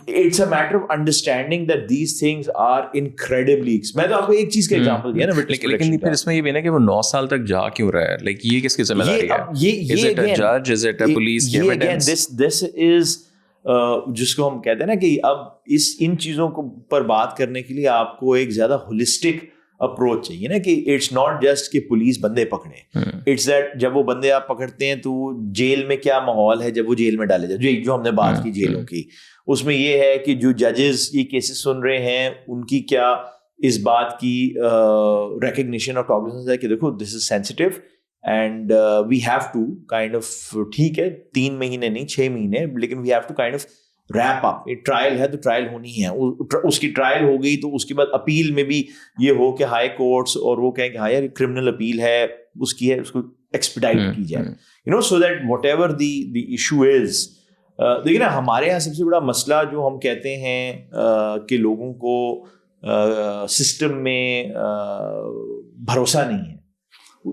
it's a matter of understanding that these things are incredibly. میں تو آپ کو ایک چیز کا ایگزامپل دیا نا, لیکن پھر اس میں یہ بھی نا کہ وہ 9 سال تک جا کیوں رہا ہے, لائک یہ کس کی ذمہ داری ہے؟ Is it a judge? Is it a police? This is جس کو ہم کہتے ہیں نا کہ اب ان چیزوں کو پر بات کرنے کے لیے آپ کو ایک زیادہ ہولسٹک اپروچ چاہیے نا کہ اٹس ناٹ جسٹ کہ پولیس بندے پکڑے, اٹس دیٹ جب وہ بندے آپ پکڑتے ہیں تو جیل میں کیا ماحول ہے جب وہ جیل میں ڈالے جائے. جو ہم نے بات کی جیلوں کی, اس میں یہ ہے کہ جو ججز یہ کیسز سن رہے ہیں ان کی کیا اس بات کی ریکگنیشن اور کاگنیزنس ہے کہ دیکھو this is sensitive and we have to kind of, ٹھیک ہے 3 مہینے نہیں 6 مہینے, لیکن we have to kind of wrap up. Trial ہے تو ٹرائل ہونی ہے, اس کی ٹرائل ہو گئی تو اس کے بعد اپیل میں بھی یہ ہو کہ ہائی کورٹس اور وہ کہیں کہ ہاں یار کرمنل اپیل ہے اس کی ہے, اس کو ایکسپیڈائٹ کی جائے, you know, so that whatever the issue is. دیکھیں نا ہمارے یہاں سب سے بڑا مسئلہ جو ہم کہتے ہیں کہ لوگوں کو سسٹم میں بھروسہ نہیں ہے,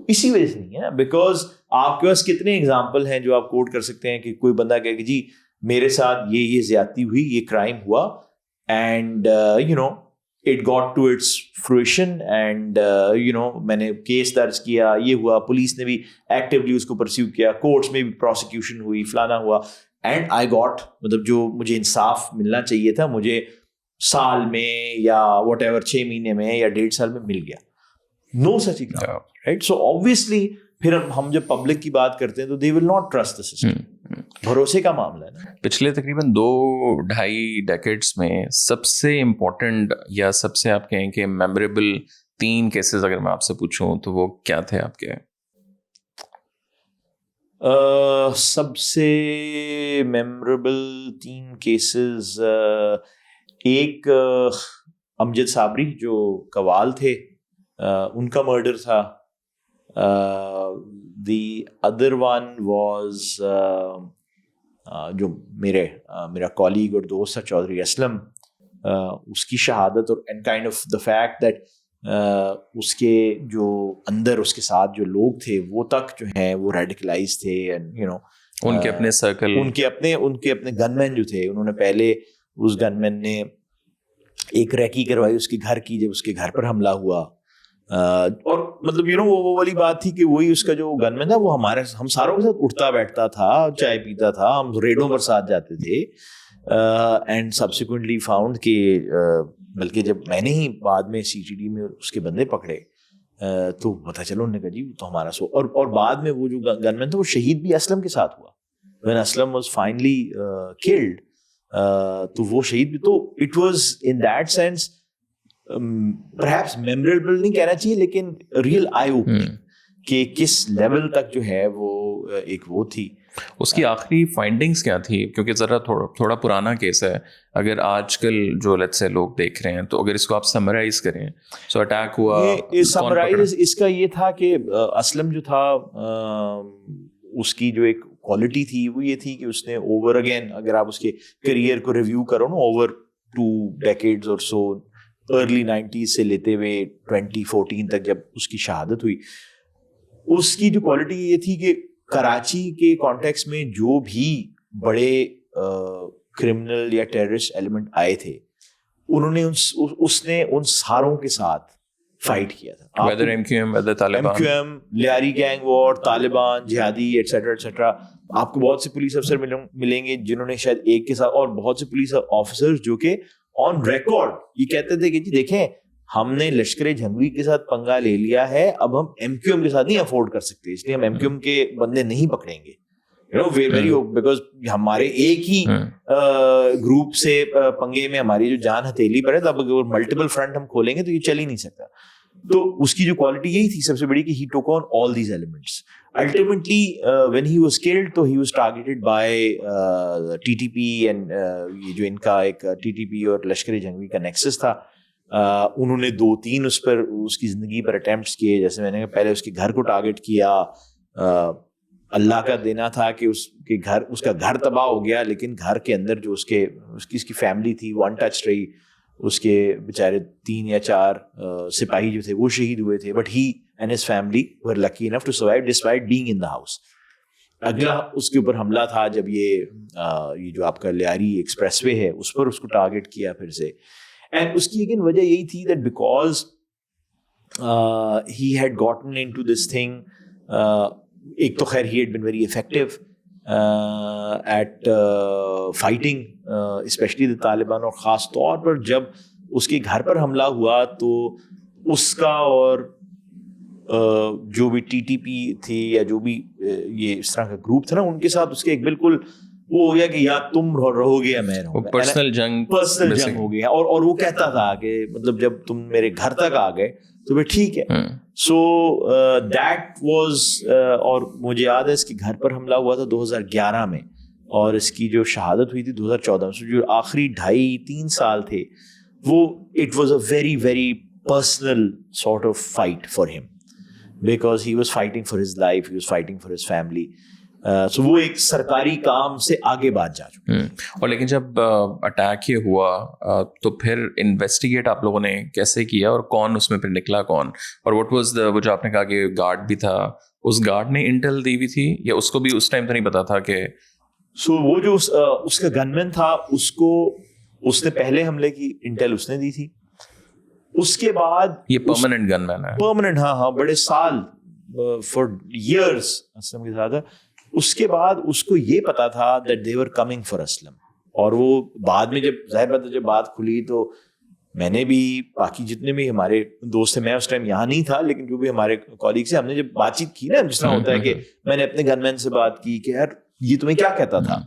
اسی وجہ سے نہیں ہے نا, بیکاز آپ کے پاس کتنے ایگزامپل ہیں جو آپ کوٹ کر سکتے ہیں کہ کوئی بندہ کہے کہ جی میرے ساتھ یہ زیادتی ہوئی, یہ کرائم ہوا, and you know it got to its fruition and you know میں نے کیس درج کیا, یہ ہوا, پولیس نے بھی ایکٹیولی اس کو پرسیو کیا, کورٹس میں بھی پروسیکیوشن ہوئی, فلانا ہوا, اینڈ آئی گاٹ, مطلب جو مجھے انصاف ملنا چاہیے تھا مجھے سال میں یا واٹ ایور 6 مہینے میں یا 1.5 سال میں مل گیا. نو سچ ایگزامپل, رائٹ. سو obviously پھر ہم جب پبلک کی بات کرتے ہیں تو they will not trust the system. بھروسے کا معاملہ ہے نا. پچھلے تقریباً 2-2.5 ڈیکیڈس میں سب سے امپورٹنٹ یا سب سے آپ کہیں کہ میموریبل 3 کیسز اگر میں آپ سے پوچھوں تو وہ کیا تھے آپ کے؟ سب سے میموریبل 3 کیسز, ایک امجد صابری جو قوال تھے ان کا مرڈر تھا. دی ادر ون واز جو میرا کالیگ اور دوست ہے چودھری اسلم, اس کی شہادت, اور and kind of the fact that اس کے جو اندر اس کے ساتھ جو لوگ تھے وہ تک جو ہیں وہ ریڈیکلائز تھے, اینڈ یو نو ان کے اپنے سرکل, ان کے اپنے گن مین جو تھے, انہوں نے پہلے اس گن مین نے ایک ریکی کروائی اس کے گھر کی جب اس کے گھر پر حملہ ہوا, اور مطلب یو نو وہ والی بات تھی کہ وہی اس کا جو گن مین تھا وہ ہم ساروں کے ساتھ اٹھتا بیٹھتا تھا, چائے پیتا تھا, ہم ریڈوں پر ساتھ جاتے تھے, اینڈ سبسیکوینٹلی فاؤنڈ کہ بلکہ جب میں نے ہی بعد میں سی ٹی ڈی میں اس کے بندے پکڑے تو پتہ چلو انہوں نے کہا جی تو ہمارا سو, اور بعد میں وہ جو گن مین تھا وہ شہید بھی اسلم کے ساتھ ہوا, when Aslam was finally killed, تو وہ شہید بھی, تو it was in that sense perhaps memorable نہیں کہنا چاہیے لیکن ریئل آئی اوپننگ کہ کس لیول تک جو ہے وہ ایک وہ تھی. اس کی آخری فائنڈنگز کیا تھی؟ کیونکہ ذرا تھوڑا پرانا کیس ہے, اگر آج کل جو لیٹس سے لوگ دیکھ رہے ہیں تو اگر اس کو آپ سمرائز کریں, سو اٹیک ہوا, سمرائز اس کا یہ تھا کہ اسلم جو تھا اس کی جو ایک کوالٹی تھی وہ یہ تھی کہ اس نے اوور اگین, اگر آپ اس کے کریئر کو ریویو کرو نا, اوور 2 decades اور سو, ارلی 90s سے لیتے ہوئے 2014 تک جب اس کی شہادت ہوئی, اس کی جو کوالٹی یہ تھی کہ کراچی کے کانٹیکس میں جو بھی بڑے کرمنل یا ٹیررسٹ ایلیمنٹ آئے تھے انہوں نے اس نے ان ساروں کے ساتھ فائٹ کیا تھا, whether MQM, whether Taliban, MQM, Lyari gang war, Taliban, جہادی, ایٹسیٹرا ایٹسیٹرا. آپ کو بہت سے پولیس افسر ملیں گے جنہوں نے شاید ایک کے ساتھ, اور بہت سے پولیس آفیسر جو کہ آن ریکارڈ یہ کہتے تھے کہ جی دیکھیں ہم نے لشکر جھنگوی کے ساتھ پنگا لے لیا ہے, اب ہم MQM کے ساتھ نہیں افورڈ کر سکتے, اس لیے ہم MQM کے بندے نہیں پکڑیں گے, یو نو ویری, بیکاز ہمارے ایک ہی گروپ سے پنگے میں ہماری جو جان ہتھیلی پر ہے, تو اب اگر ملٹیپل فرنٹ ہم کھولیں گے تو یہ چل ہی نہیں سکتا. تو اس کی جو کوالٹی یہی تھی سب سے بڑی کہ he took on all these elements. Ultimately when he was killed تو he was targeted by TTP and یہ جو ان کا ایک TTP اور لشکر جھنگوی کا نیکسس تھا, انہوں نے 2-3 اس پر اس کی زندگی پر اٹیمپٹس کیے. جیسے میں نے پہلے اس کے گھر کو ٹارگٹ کیا, اللہ کا دینا تھا کہ اس کا گھر تباہ ہو گیا, لیکن گھر کے اندر جو اس کی فیملی تھی وہ انٹچ رہی. اس کے بیچارے 3 یا 4 سپاہی جو تھے وہ شہید ہوئے تھے, but he and his family were lucky enough to survive despite being in the house. اگلا اس کے اوپر حملہ تھا جب یہ جو آپ کا لیاری ایکسپریس وے ہے اس پر اس کو ٹارگٹ کیا پھر سے, اینڈ اس کی ایک وجہ یہی تھی that because he had gotten into this thing. ایک تو خیر he had been very effective at fighting especially the Taliban, اور خاص طور پر جب اس کے گھر پر حملہ ہوا تو اس کا اور جو بھی ٹی ٹی پی تھی یا جو بھی یہ اس طرح کا گروپ تھا نا, ان کے ساتھ اس کے ایک بالکل وہ ہو گیا کہ یا تم رہو گے یا میں رہوں گا, پرسنل جنگ ہو گیا. اور وہ کہتا تھا کہ مطلب جب تم میرے گھر تک آ گئے تو پھر ٹھیک ہے. سو دیٹ واز, اور مجھے یاد ہے اس کے گھر پر حملہ ہوا تھا 2011 میں, اور اس کی جو شہادت ہوئی تھی 2014 میں. سو جو آخری 2.5-3 سال تھے وہ it was a very very personal sort of fight for ہم, because he was fighting for his life, he was fighting for his family. So وہ ایک سرکاری کام سے آگے بات جا چکا. اور لیکن جب اٹیک یہ ہوا تو پھر انویسٹیگیٹ آپ لوگوں نے کیسے کیا, اور کون اس میں پھر نکلا کون, اور what was the, وہ جو آپ نے کہا کہ گارڈ بھی تھا, اس گارڈ نے انٹیل دی ہوئی تھی یا اس کو بھی اس ٹائم تو نہیں پتا تھا کہ سو وہ جو اس کا گن مین تھا اس نے پہلے حملے کی انٹیل اس نے دی تھی. اس کے بعد یہ پرماننٹ گن مین ہے, پرماننٹ, ہاں بڑے سال فار ایئرس اسلم کے ساتھ. اس کے بعد اس کو یہ پتا تھا that they were coming for Aslam, اور وہ بعد میں جب ظاہر بات ہے جب بات کھلی تو میں نے بھی باقی جتنے بھی ہمارے دوست ہیں, میں اس ٹائم یہاں نہیں تھا لیکن جو بھی ہمارے کولیگس ہیں, ہم نے جب بات چیت کی نا, جس طرح ہوتا ہے کہ میں نے اپنے گن مین سے بات کی کہ یار یہ تمہیں کیا کہتا تھا,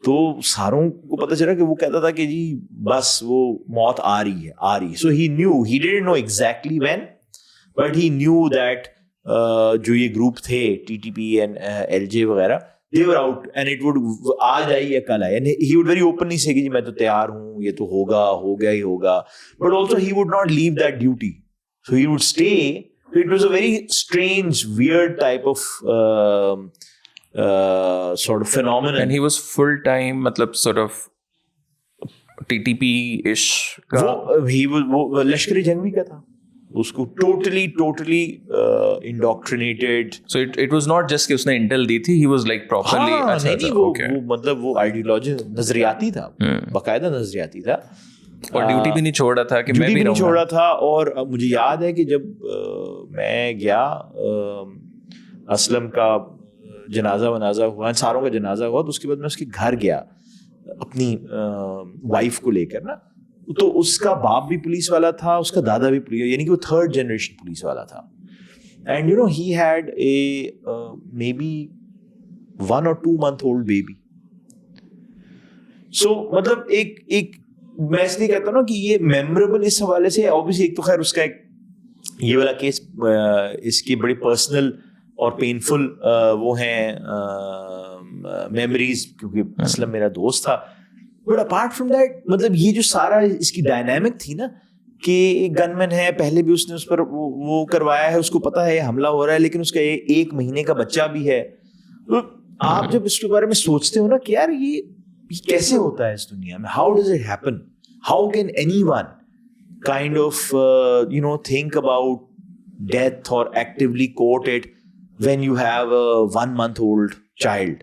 تو ساروں کو پتا چلا کہ وہ کہتا تھا کہ جی بس وہ موت آ رہی ہے. So he knew, he didn't know exactly when, but he knew that جو یہ گروپ تھے T T P and L جے وغیرہ, they were out and it would آج آئی یا کل آئی, and he would very openly say کہ جی میں تو تیار ہوں, یہ تو ہو گیا ہی ہوگا, but also he would not leave that duty, so he would stay. So it was a very strange, weird type of sort of phenomenon. And he was full time, matlab sort of TTP-ish کا, وہ لشکری جنگ بھی کا تھا, اس کو totally انڈوکٹرینیٹڈ. So it was not just کہ اس نے Intel دی تھی, he was like properly, نہیں وہ مطلب وہ آئیڈیالوجی نظریاتی تھا, باقاعدہ نظریاتی تھا, اور ڈیوٹی بھی نہیں چھوڑ رہا تھا کہ میں بھی چھوڑ رہا تھا. اور مجھے یاد ہے کہ جب میں گیا, اسلم کا جنازہ ہوا, ساروں کا جنازہ ہوا, تو اس کے بعد میں اس کے گھر گیا اپنی وائف کو لے کر نا, تو اس کا باپ بھی پولیس والا تھا, اس کا دادا بھی پولیس, یعنی کہ وہ 3rd جنریشن پولیس والا تھا. And you know he had a maybe 1 or 2 month old baby. So مطلب ایک میں اس لیے کہتا ہوں نا کہ یہ میموریبل اس حوالے سے, obviously ایک تو خیر اس کا ایک یہ والا کیس, اس کی بڑی پرسنل اور پینفل وہ ہیں میموریز, کیونکہ اسلم میرا دوست تھا. بٹ اپارٹ فرام دیٹ, مطلب یہ جو سارا اس کی ڈائنامک تھی نا کہ ایک گن مین ہے, پہلے بھی اس نے اس پر وہ کروایا ہے, اس کو پتا ہے حملہ ہو رہا ہے, لیکن اس کا 1 مہینے کا بچہ بھی ہے. آپ جب اس کے بارے میں سوچتے ہو نا کہ یار یہ کیسے ہوتا ہے اس دنیا میں, how does it happen, how can anyone kind of you know think about death اور actually quote it when you have a 1 month old child.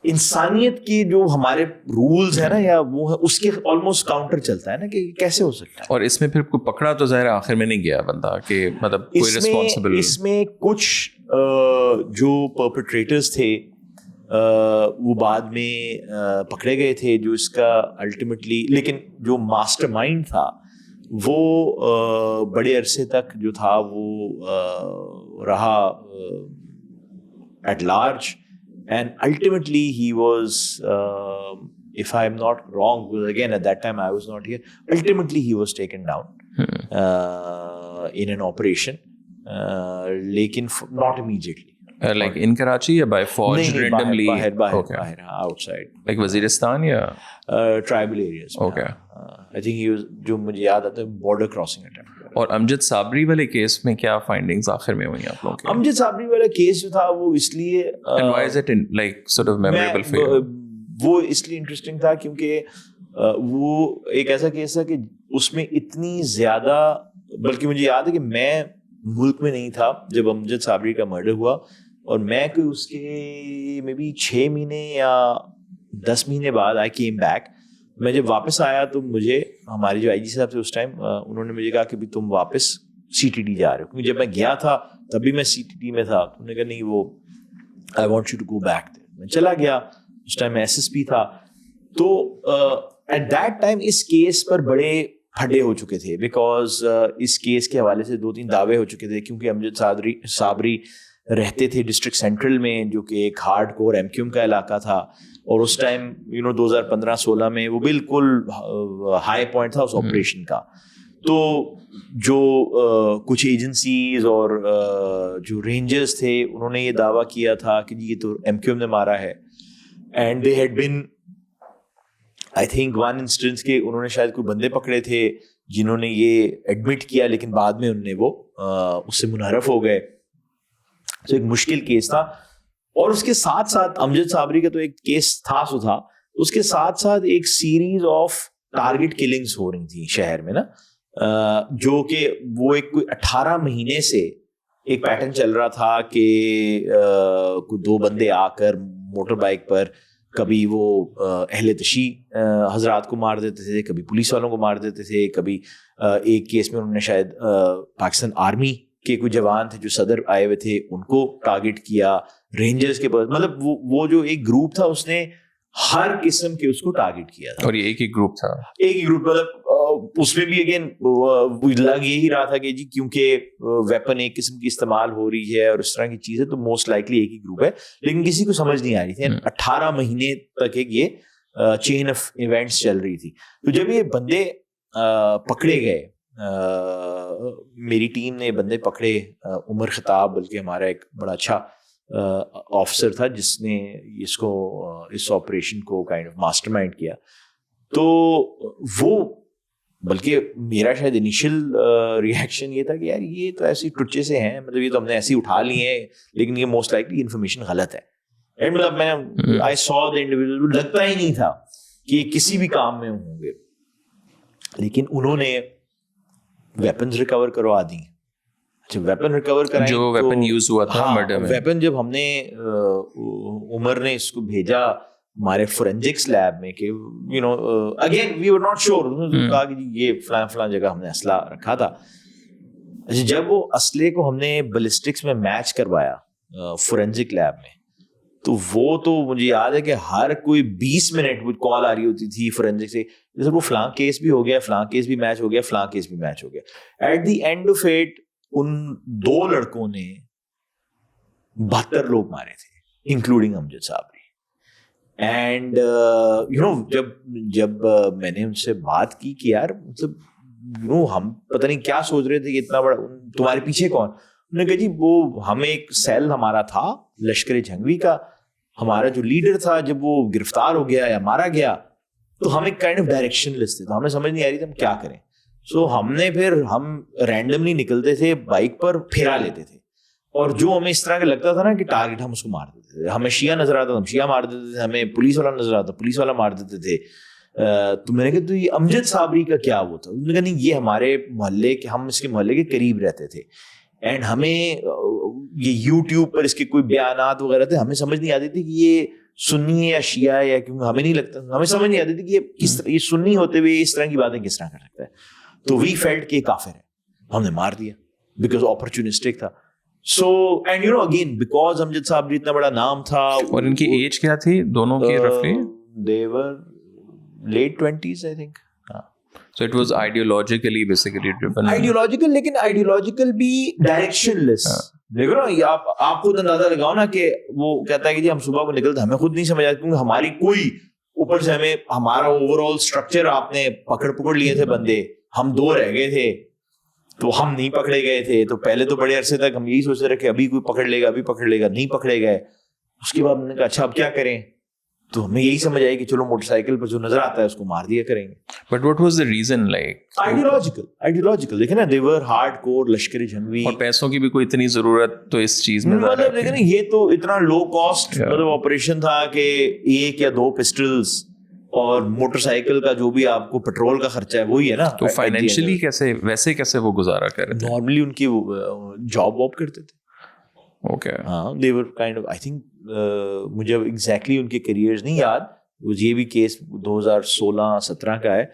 انسانیت کی جو ہمارے رولز ہیں نا, یا وہ اس کے آلموسٹ کاؤنٹر چلتا ہے نا کہ کیسے ہو سکتا ہے. اور اس میں پھر کوئی پکڑا تو ظاہر آخر میں نہیں گیا بندہ کہ مطلب کوئی ریسپانسبل. اس میں کچھ جو پرپیٹریٹرز تھے وہ بعد میں پکڑے گئے تھے, جو اس کا الٹیمیٹلی, لیکن جو ماسٹر مائنڈ تھا وہ بڑے عرصے تک جو تھا وہ رہا at large. And ultimately he was, if I'm not wrong, because again at that time I was not here, ultimately he was taken down in an operation, lekin not immediately. Like in Karachi or by force randomly? Bahir, outside. Like Waziristan ya? Tribal areas. Okay. I think he was, جو مجھے یاد آتا ہے, border crossing attempt. اور امجد صابری والے case میں کیا findings آخر میں ہوئی آپ لوگوں کی؟ امجد صابری والا کیس جو تھا وہ اس لیے And why is it like sort of memorable for you? وہ اس لیے انٹرسٹنگ تھا کیونکہ وہ ایک ایسا کیس تھا کہ اس میں اتنی زیادہ, بلکہ مجھے یاد ہے کہ میں ملک میں نہیں تھا جب امجد صابری کا مرڈر ہوا, اور میں کوئی اس کے مے بی 6 مہینے یا 10 مہینے بعد آئی کیم بیک. میں جب واپس آیا تو مجھے ہمارے جو آئی جی صاحب تھے اس ٹائم, انہوں نے مجھے کہا کہ بھی تم واپس سی ٹی ڈی جا رہے ہو, کیونکہ جب میں گیا تھا تب بھی میں سی ٹی ڈی میں تھا. تو انہوں نے کہا نہیں, وہ I want you to go back. میں چلا گیا, اس ٹائم میں ایس ایس پی تھا. تو ایٹ دیٹ ٹائم اس کیس پر بڑے پھڈے ہو چکے تھے بیکاز اس کیس کے حوالے سے 2-3 دعوے ہو چکے تھے, کیونکہ امجد صابری رہتے تھے ڈسٹرکٹ سینٹرل میں, جو کہ ایک hardcore M Q M کا علاقہ تھا, اور اس ٹائم 2015-16 میں وہ بالکل ہائی پوائنٹ تھا اس آپریشن کا. تو جو کچھ ایجنسیز اور جو رینجرز تھے انہوں نے یہ دعویٰ کیا تھا کہ جی یہ تو ایم کیو ایم نے مارا ہے, and they had been I think one instance کے انہوں نے شاید کوئی بندے پکڑے تھے جنہوں نے یہ ایڈمٹ کیا, لیکن بعد میں انہوں نے وہ اس سے منحرف ہو گئے. تو ایک مشکل کیس تھا, اور اس کے ساتھ ساتھ امجد صابری کا تو ایک کیس تھا اس کے ساتھ ساتھ ایک سیریز آف ٹارگٹ کلنگز ہو رہی تھی شہر میں نا, جو کہ وہ ایک کوئی 18 مہینے سے ایک پیٹرن چل رہا تھا کہ کوئی 2 بندے آ کر موٹر بائک پر کبھی وہ اہل تشیع حضرات کو مار دیتے تھے, کبھی پولیس والوں کو مار دیتے تھے, کبھی ایک کیس میں انہوں نے شاید پاکستان آرمی کے کوئی جوان تھے جو صدر آئے ہوئے تھے ان کو ٹارگٹ کیا, رینجرز کے پاس, مطلب وہ جو ایک گروپ تھا اس نے ہر قسم کے اس کو ٹارگٹ کیا تھا. اور یہ ایک ہی گروپ تھا, مطلب اس میں بھی اگین لگ یہی رہا تھا کہ جی کیونکہ ویپن ایک قسم کی استعمال ہو رہی ہے اور اس طرح کی چیزیں, تو موسٹ لائکلی ایک ہی گروپ ہے, لیکن کسی کو سمجھ نہیں آ رہی تھی. 18 مہینے تک ایک یہ چین آف ایونٹس چل رہی تھی. تو جب یہ بندے پکڑے گئے, میری ٹیم نے بندے پکڑے, عمر خطاب بلکہ ہمارا ایک بڑا اچھا آفسر تھا جس نے اس آپریشن کو کائنڈ آف ماسٹر مائنڈ کیا. تو وہ بلکہ میرا شاید انیشیل ریئیکشن یہ تھا کہ یار یہ تو ایسے ٹچے سے ہیں, مطلب یہ تو ہم نے ایسے ہی اٹھا لیے ہیں, لیکن یہ موسٹ لائکلی انفارمیشن غلط ہے. مطلب میں آئی سو دی انڈیویجول, لگتا ہی نہیں تھا کہ یہ کسی بھی کام میں ہوں گے, لیکن انہوں نے ویپنز ریکور کروا دی. اچھا ویپن ریکور کرائیں, جو ویپن یوز ہوا تھا مرڈر میں, ویپن جب ہم نے عمر نے اس کو بھیجا ہمارے فورینزکس لیب میں کہ again we were not sure, کہا کہ یہ فلاں جگہ ہم نے اسلحہ رکھا تھا. جب وہ اسلحے کو ہم نے بلسٹکس میں میچ کروایا فورینزک لیب میں, تو وہ تو مجھے یاد ہے کہ ہر کوئی 20 منٹ وہ کال آ رہی ہوتی تھی فورینزک سے, جیسے وہ فلاں کیس بھی ہو گیا, فلاں کیس بھی میچ ہو گیا, فلاں کیس بھی میچ ہو گیا. At the end of it ان 2 لڑکوں نے 72 لوگ مارے تھے انکلوڈنگ امجد صابری. اینڈ جب میں نے ان سے بات کی کہ یار مطلب ہم پتہ نہیں کیا سوچ رہے تھے کہ اتنا بڑا تمہارے پیچھے کون, انہوں نے کہا جی وہ ہمیں ایک سیل ہمارا تھا لشکر جھنگوی کا, ہمارا جو لیڈر تھا جب وہ گرفتار ہو گیا یا مارا گیا تو ہم ایک کائنڈ آف ڈائریکشن لیس تھے, تو ہمیں سمجھ نہیں آ رہی تھی ہم کیا کریں. سو ہم نے پھر ہم رینڈملی نکلتے تھے بائک پر, پھیرا لیتے تھے, اور جو ہمیں اس طرح کا لگتا تھا نا کہ ٹارگٹ ہم اس کو مار دیتے تھے. ہمیں شیعہ نظر آتا تھا ہم شیعہ مار دیتے تھے, ہمیں پولیس والا نظر آتا پولیس والا مار دیتے تھے. تو میں نے کہا تو یہ امجد صابری کا کیا وہ تھا؟ انہوں نے کہا نہیں یہ ہمارے محلے کے, ہم اس کے محلے کے قریب رہتے تھے, اینڈ ہمیں یہ یوٹیوب پر اس کے کوئی بیانات وغیرہ تھے, ہمیں سمجھ نہیں آتی تھی کہ یہ سنی ہے یا شیعہ ہے, یا کیونکہ ہمیں نہیں لگتا, ہمیں سمجھ نہیں آتی تھی کہ یہ کس طرح, یہ سنی ہوتے ہوئے اس طرح کی باتیں کس طرح کر سکتا ہے. تو وی فیلٹ کہ کافر ہے, ہم نے مار دیا بیکاز اپرچونسٹک تھا. So and again because Amjad Sabri اتنا بڑا نام تھا. اور ان کی ایج کیا تھی دونوں کی رفلی؟ they were late 20s I think. So it was ideologically basically driven. Ideological, لیکن ideological بھی directionless. دیکھو نا آپ خود اندازہ لگاؤ نا کہ وہ کہتا ہے کہ جی ہم صبح کو نکلتے, ہمیں خود نہیں سمجھ آتی کیونکہ ہماری کوئی اوپر سے ہمیں ہمارا اوور آل اسٹرکچر آپ نے پکڑ لیے تھے بندے, ہم 2 رہ گئے تھے تو ہم نہیں پکڑے گئے تھے. تو پہلے تو بڑے عرصے تک ہم یہی سوچتے رہے کہ ابھی کوئی پکڑ لے گا, ابھی پکڑ لے گا, نہیں پکڑے گئے. اس کے بعد میں نے کہا اچھا اب کیا کریں, تو ہمیں یہی سمجھ آئی کہ چلو موٹر سائیکل پر جو نظر آتا ہے اس کو مار دیا کریں گے. But what was the reason like? Ideological. دیکھیں نا they were hard core لشکر جھنگوی, اور پیسوں کی بھی کوئی اتنی ضرورت تو اس چیز میں مطلب دیکھیں نا یہ تو اتنا لو کاسٹ مطلب آپریشن تھا کہ 1 یا 2 پسٹلز اور موٹر سائیکل کا جو بھی آپ کو پیٹرول کا خرچہ ہے وہی ہے نا. تو فائنینشلی کیسے وہ گزارا کر رہے تھے؟ نارملی ان کی جاب واب کرتے تھے. اوکے ہاں they were kind of I think مجھے ایگزیکٹلی ان کے کیریئرز نہیں یاد. یہ بھی کیس 2016-17 کا ہے.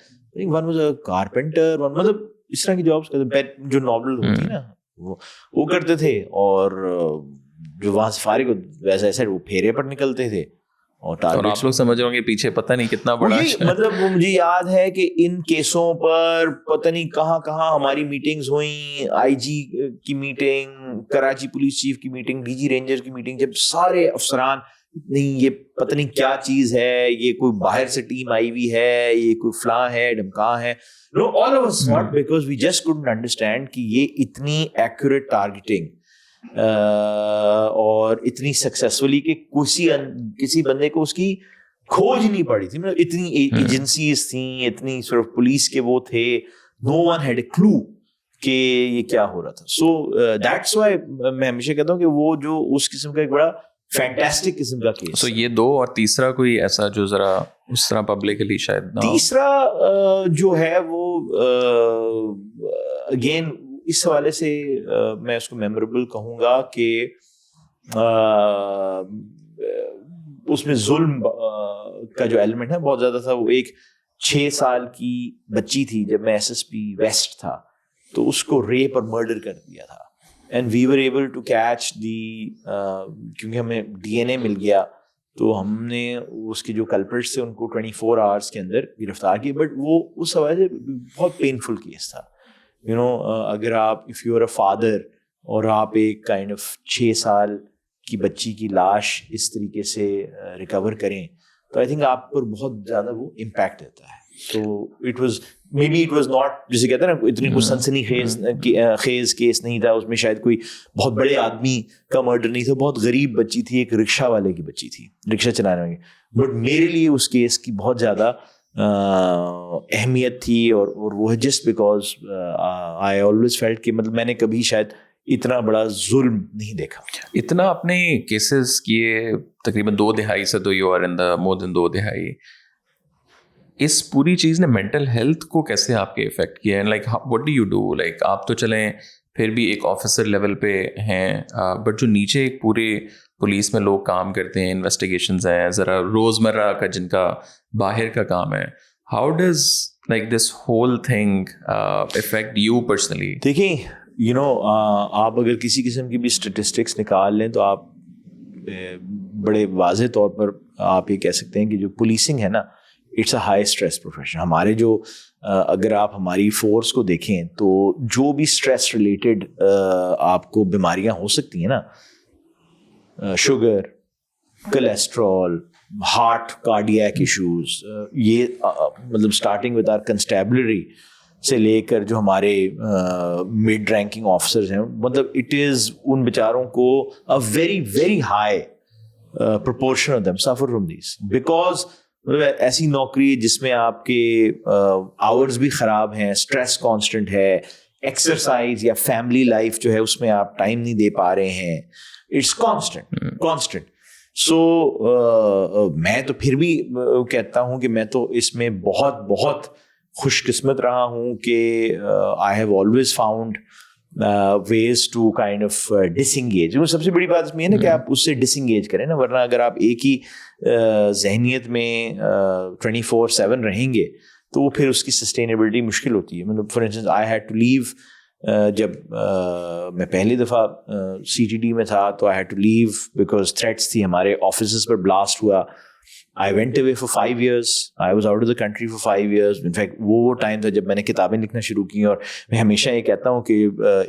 ون واز اے کارپینٹر, مطلب اس طرح کی جابس کرتے جو نارمل ہوتی نا وہ کرتے تھے. اور جو وہاں سے فارغ ویسے ایسے وہ پھیرے پر نکلتے تھے اور آپ لوگ سمجھ رہے ہوں گے پیچھے پتہ نہیں کتنا بڑا مطلب مجھے یاد ہے کہ ان کیسوں پر پتہ نہیں کہاں کہاں ہماری میٹنگز ہوئیں, آئی جی کی میٹنگ, کراچی پولیس چیف کی میٹنگ, ڈی جی رینجر کی میٹنگ, جب سارے افسران نہیں یہ پتہ نہیں کیا چیز ہے, یہ کوئی باہر سے ٹیم آئی ہوئی ہے, یہ کوئی فلاں ہے ڈھمکاں ہے, no all of us thought because we just couldn't understand کہ یہ اتنی accurate targeting اور اتنی سکسیسفلی کہ کسی بندے کو اس کی کھوج ہی نہیں پڑی تھی. مطلب اتنی ایجنسیز تھیں, اتنی صرف پولیس کے وہ تھے, no one had a clue کہ یہ کیا ہو رہا تھا. So that's why میں ہمیشہ کہتا ہوں کہ وہ جو اس قسم کا ایک بڑا فینٹاسٹک قسم کا کیس. تو یہ دو, اور تیسرا کوئی ایسا جو ذرا اس طرح پبلکلی شاید نہ ہو. تیسرا جو ہے وہ اگین اس حوالے سے میں اس کو میموریبل کہوں گا کہ اس میں ظلم کا جو ایلیمنٹ ہے بہت زیادہ تھا. وہ ایک 6 سال کی بچی تھی جب میں ایس ایس پی ویسٹ تھا, تو اس کو ریپ اور مرڈر کر دیا تھا. And we were able to catch the, کیونکہ ہمیں ڈی این اے مل گیا تو ہم نے اس کے جو کلپریٹس تھے ان کو 24 hours کے اندر گرفتار کیا. بٹ وہ اس حوالے سے بہت پینفل کیس تھا. یو نو اگر آپ if you are a father اور آپ ایک کائنڈ آف 6 سال کی بچی کی لاش اس طریقے سے ریکور کریں تو آئی تھنک آپ پر بہت زیادہ وہ امپیکٹ دیتا ہے. تو it was maybe it was not, جسے کہتے ہیں نا اتنی کوئی سنسنی خیز کیس نہیں تھا اس میں, شاید کوئی بہت بڑے آدمی کا مرڈر نہیں تھا, بہت غریب بچی تھی, ایک رکشہ والے کی بچی تھی, رکشہ چلانے والی. بٹ میرے لیے اس کیس کی بہت زیادہ اہمیت تھی, اور وہ ہے just because I always felt کہ مطلب میں نے کبھی شاید اتنا بڑا ظلم نہیں دیکھا. اتنا اپنے کیسز کیے تقریباً 2 دہائی سے, تو یو آر ان دا مور دین 2 دہائی. اس پوری چیز نے مینٹل ہیلتھ کو کیسے آپ کے افیکٹ کیا ہے؟ Like what do you do? Like آپ تو چلیں پھر بھی ایک آفیسر لیول پہ ہیں, بٹ جو نیچے ایک پورے پولیس میں لوگ کام کرتے ہیں, انویسٹیگیشنز ہیں, ذرا روزمرہ کا جن کا باہر کا کام ہے, how does like this whole thing affect you personally? دیکھیں یو نو آپ اگر کسی قسم کی بھی اسٹیٹسٹکس نکال لیں تو آپ بڑے واضح طور پر آپ یہ کہہ سکتے ہیں کہ جو پولیسنگ ہے نا, it's a high stress profession. ہمارے جو اگر آپ ہماری فورس کو دیکھیں تو جو بھی اسٹریس ریلیٹڈ آپ کو بیماریاں ہو سکتی ہیں نا, شوگر, کولیسٹرول, ہارٹ, کارڈیاک ایشوز, یہ مطلب اسٹارٹنگ ود آر کنسٹیبلری سے لے کر جو ہمارے مڈ رینکنگ آفیسرز ہیں, مطلب اٹ از ان بیچاروں کو a very very high proportion of them suffer from these, because ایسی نوکری جس میں آپ کے آورز بھی خراب ہیں, اسٹریس کانسٹنٹ ہے, ایکسرسائز یا فیملی لائف جو ہے اس میں آپ ٹائم نہیں دے پا رہے ہیں, اٹس کانسٹنٹ. سو میں تو پھر بھی کہتا ہوں کہ میں تو اس میں بہت بہت خوش قسمت رہا ہوں کہ I have always found ways to kind of disengage. وہ سب سے بڑی بات اس میں ہے نا کہ آپ اس سے ڈس انگیج کریں نا, ورنہ اگر آپ ایک ہی ذہنیت میں 24/7 رہیں گے تو وہ پھر اس کی سسٹینیبلٹی مشکل ہوتی ہے. مطلب for instance I had to leave, جب میں پہلی دفعہ سی ٹی ڈی میں تھا تو I had to leave because threats تھی, ہمارے آفیسز پر بلاسٹ ہوا. I went away for 5 years. I was out of the country for 5 years. In fact, وہ ٹائم تھا جب میں نے کتابیں لکھنا شروع کی, اور میں ہمیشہ یہ کہتا ہوں کہ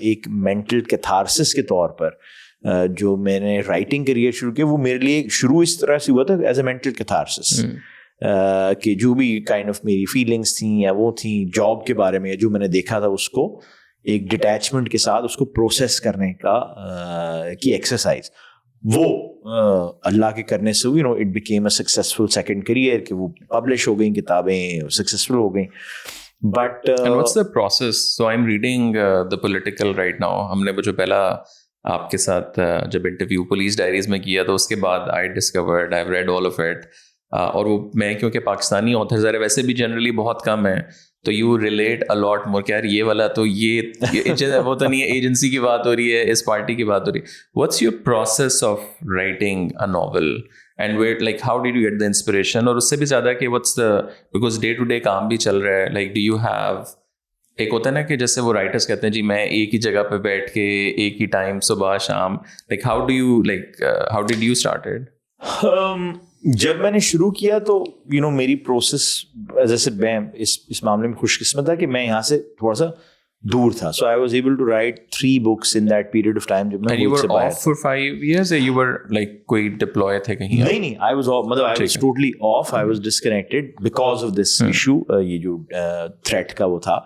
ایک مینٹل کیتھارسس کے طور پر جو میں نے رائٹنگ کیریئر شروع کیا وہ میرے لیے شروع اس طرح سے ہوا تھا ایز اے مینٹل کیتھارسس, کہ جو بھی کائنڈ آف میری فیلنگس تھیں یا وہ تھیں جاب کے بارے میں جو میں نے دیکھا تھا اس کو ایک ڈٹیچمنٹ کے ساتھ اس کو پروسیس کرنے کا کی ایکسرسائز, وہ اللہ کے کرنے سے you know it became a successful second career کہ وہ پبلش ہو گئیں کتابیں, سکسیزفل ہو گئیں. But what's the process? So I am reading the political right now. ہم نے وہ جو پہلا آپ کے ساتھ جب انٹرویو پولیس ڈائریز میں کیا تو اس کے بعد I discovered, I read all of it, اور وہ میں کیونکہ پاکستانی آتھر ذرا ویسے بھی جنرلی بہت کم ہیں تو یو ریلیٹ الاٹ مور کہ یار یہ والا تو یہ وہ تو نہیں ہے, ایجنسی کی بات ہو رہی ہے, اس پارٹی کی بات ہو رہی ہے. What's your process of writing a novel and what, like how did you get the inspiration? اور اس سے بھی زیادہ کہ what's the, because day to day کام بھی چل رہا ہے, لائک ڈو یو ہیو, ایک ہوتا ہے نا کہ جیسے وہ رائٹرس کہتے ہیں جی میں ایک ہی جگہ پہ بیٹھ کے ایک ہی ٹائم صبح شام, like how do you, like how did you started? جب میں نے شروع کیا تو میری پروسیس ایز اے سیڈ میں اس معاملے میں خوش قسمت تھا کہ میں یہاں سے تھوڑا سا دور تھا. So I was able to write 3 books in that period of time. جب میں you were off for 5 years or you were like کوئی deploy تھے کہیں؟ نہیں, I was off, مطلب I was totally off. I was disconnected because of this issue. یہ جو threat کا وہ تھا.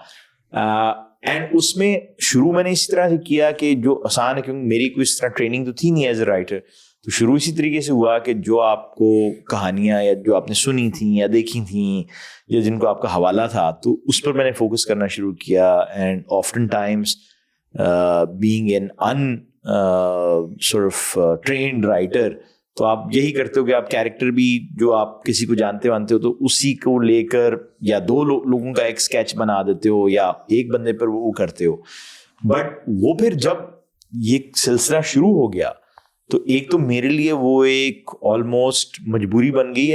اینڈ اس میں شروع میں نے اسی طرح سے کیا کہ جو آسان ہے, کیونکہ میری کوئی اس طرح ٹریننگ تو تھی نہیں ایز اے رائٹر, تو شروع اسی طریقے سے ہوا کہ جو آپ کو کہانیاں یا جو آپ نے سنی تھیں یا دیکھی تھیں یا جن کو آپ کا حوالہ تھا, تو اس پر میں نے فوکس کرنا شروع کیا. And often Times being an sort of trained writer, تو آپ یہی کرتے ہو کہ آپ کیریکٹر بھی جو آپ کسی کو جانتے وانتے ہو تو اسی کو لے کر یا 2 لوگوں کا ایک اسکیچ بنا دیتے ہو یا ایک بندے پر وہ کرتے ہو. بٹ وہ پھر جب یہ سلسلہ شروع ہو گیا تو ایک تو میرے لیے وہ ایک آلموسٹ مجبوری بن گئی,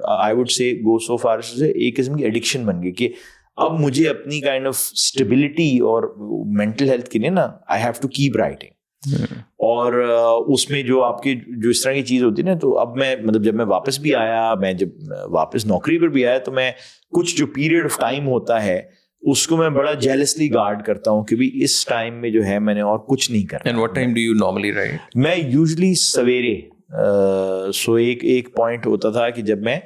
I would say go so for سے ایک قسم کی ایڈکشن بن گئی کہ اب مجھے اپنی کائنڈ آف اسٹیبلٹی اور مینٹل ہیلتھ کے لیے نا I have to keep writing. اور اس میں جو آپ کی جو اس طرح کی چیز ہوتی ہے نا, تو اب میں مطلب جب میں واپس بھی آیا, میں جب واپس نوکری پر بھی آیا, تو میں کچھ جو پیریڈ آف ٹائم ہوتا ہے اس کو میں بڑا جیلسلی گارڈ کرتا ہوں کہ بھی اس ٹائم میں جو ہے میں نے اور کچھ نہیں کرنا. And what time do you normally write? میں یوزلی سویرے, سو ایک پوائنٹ ہوتا تھا کہ جب میں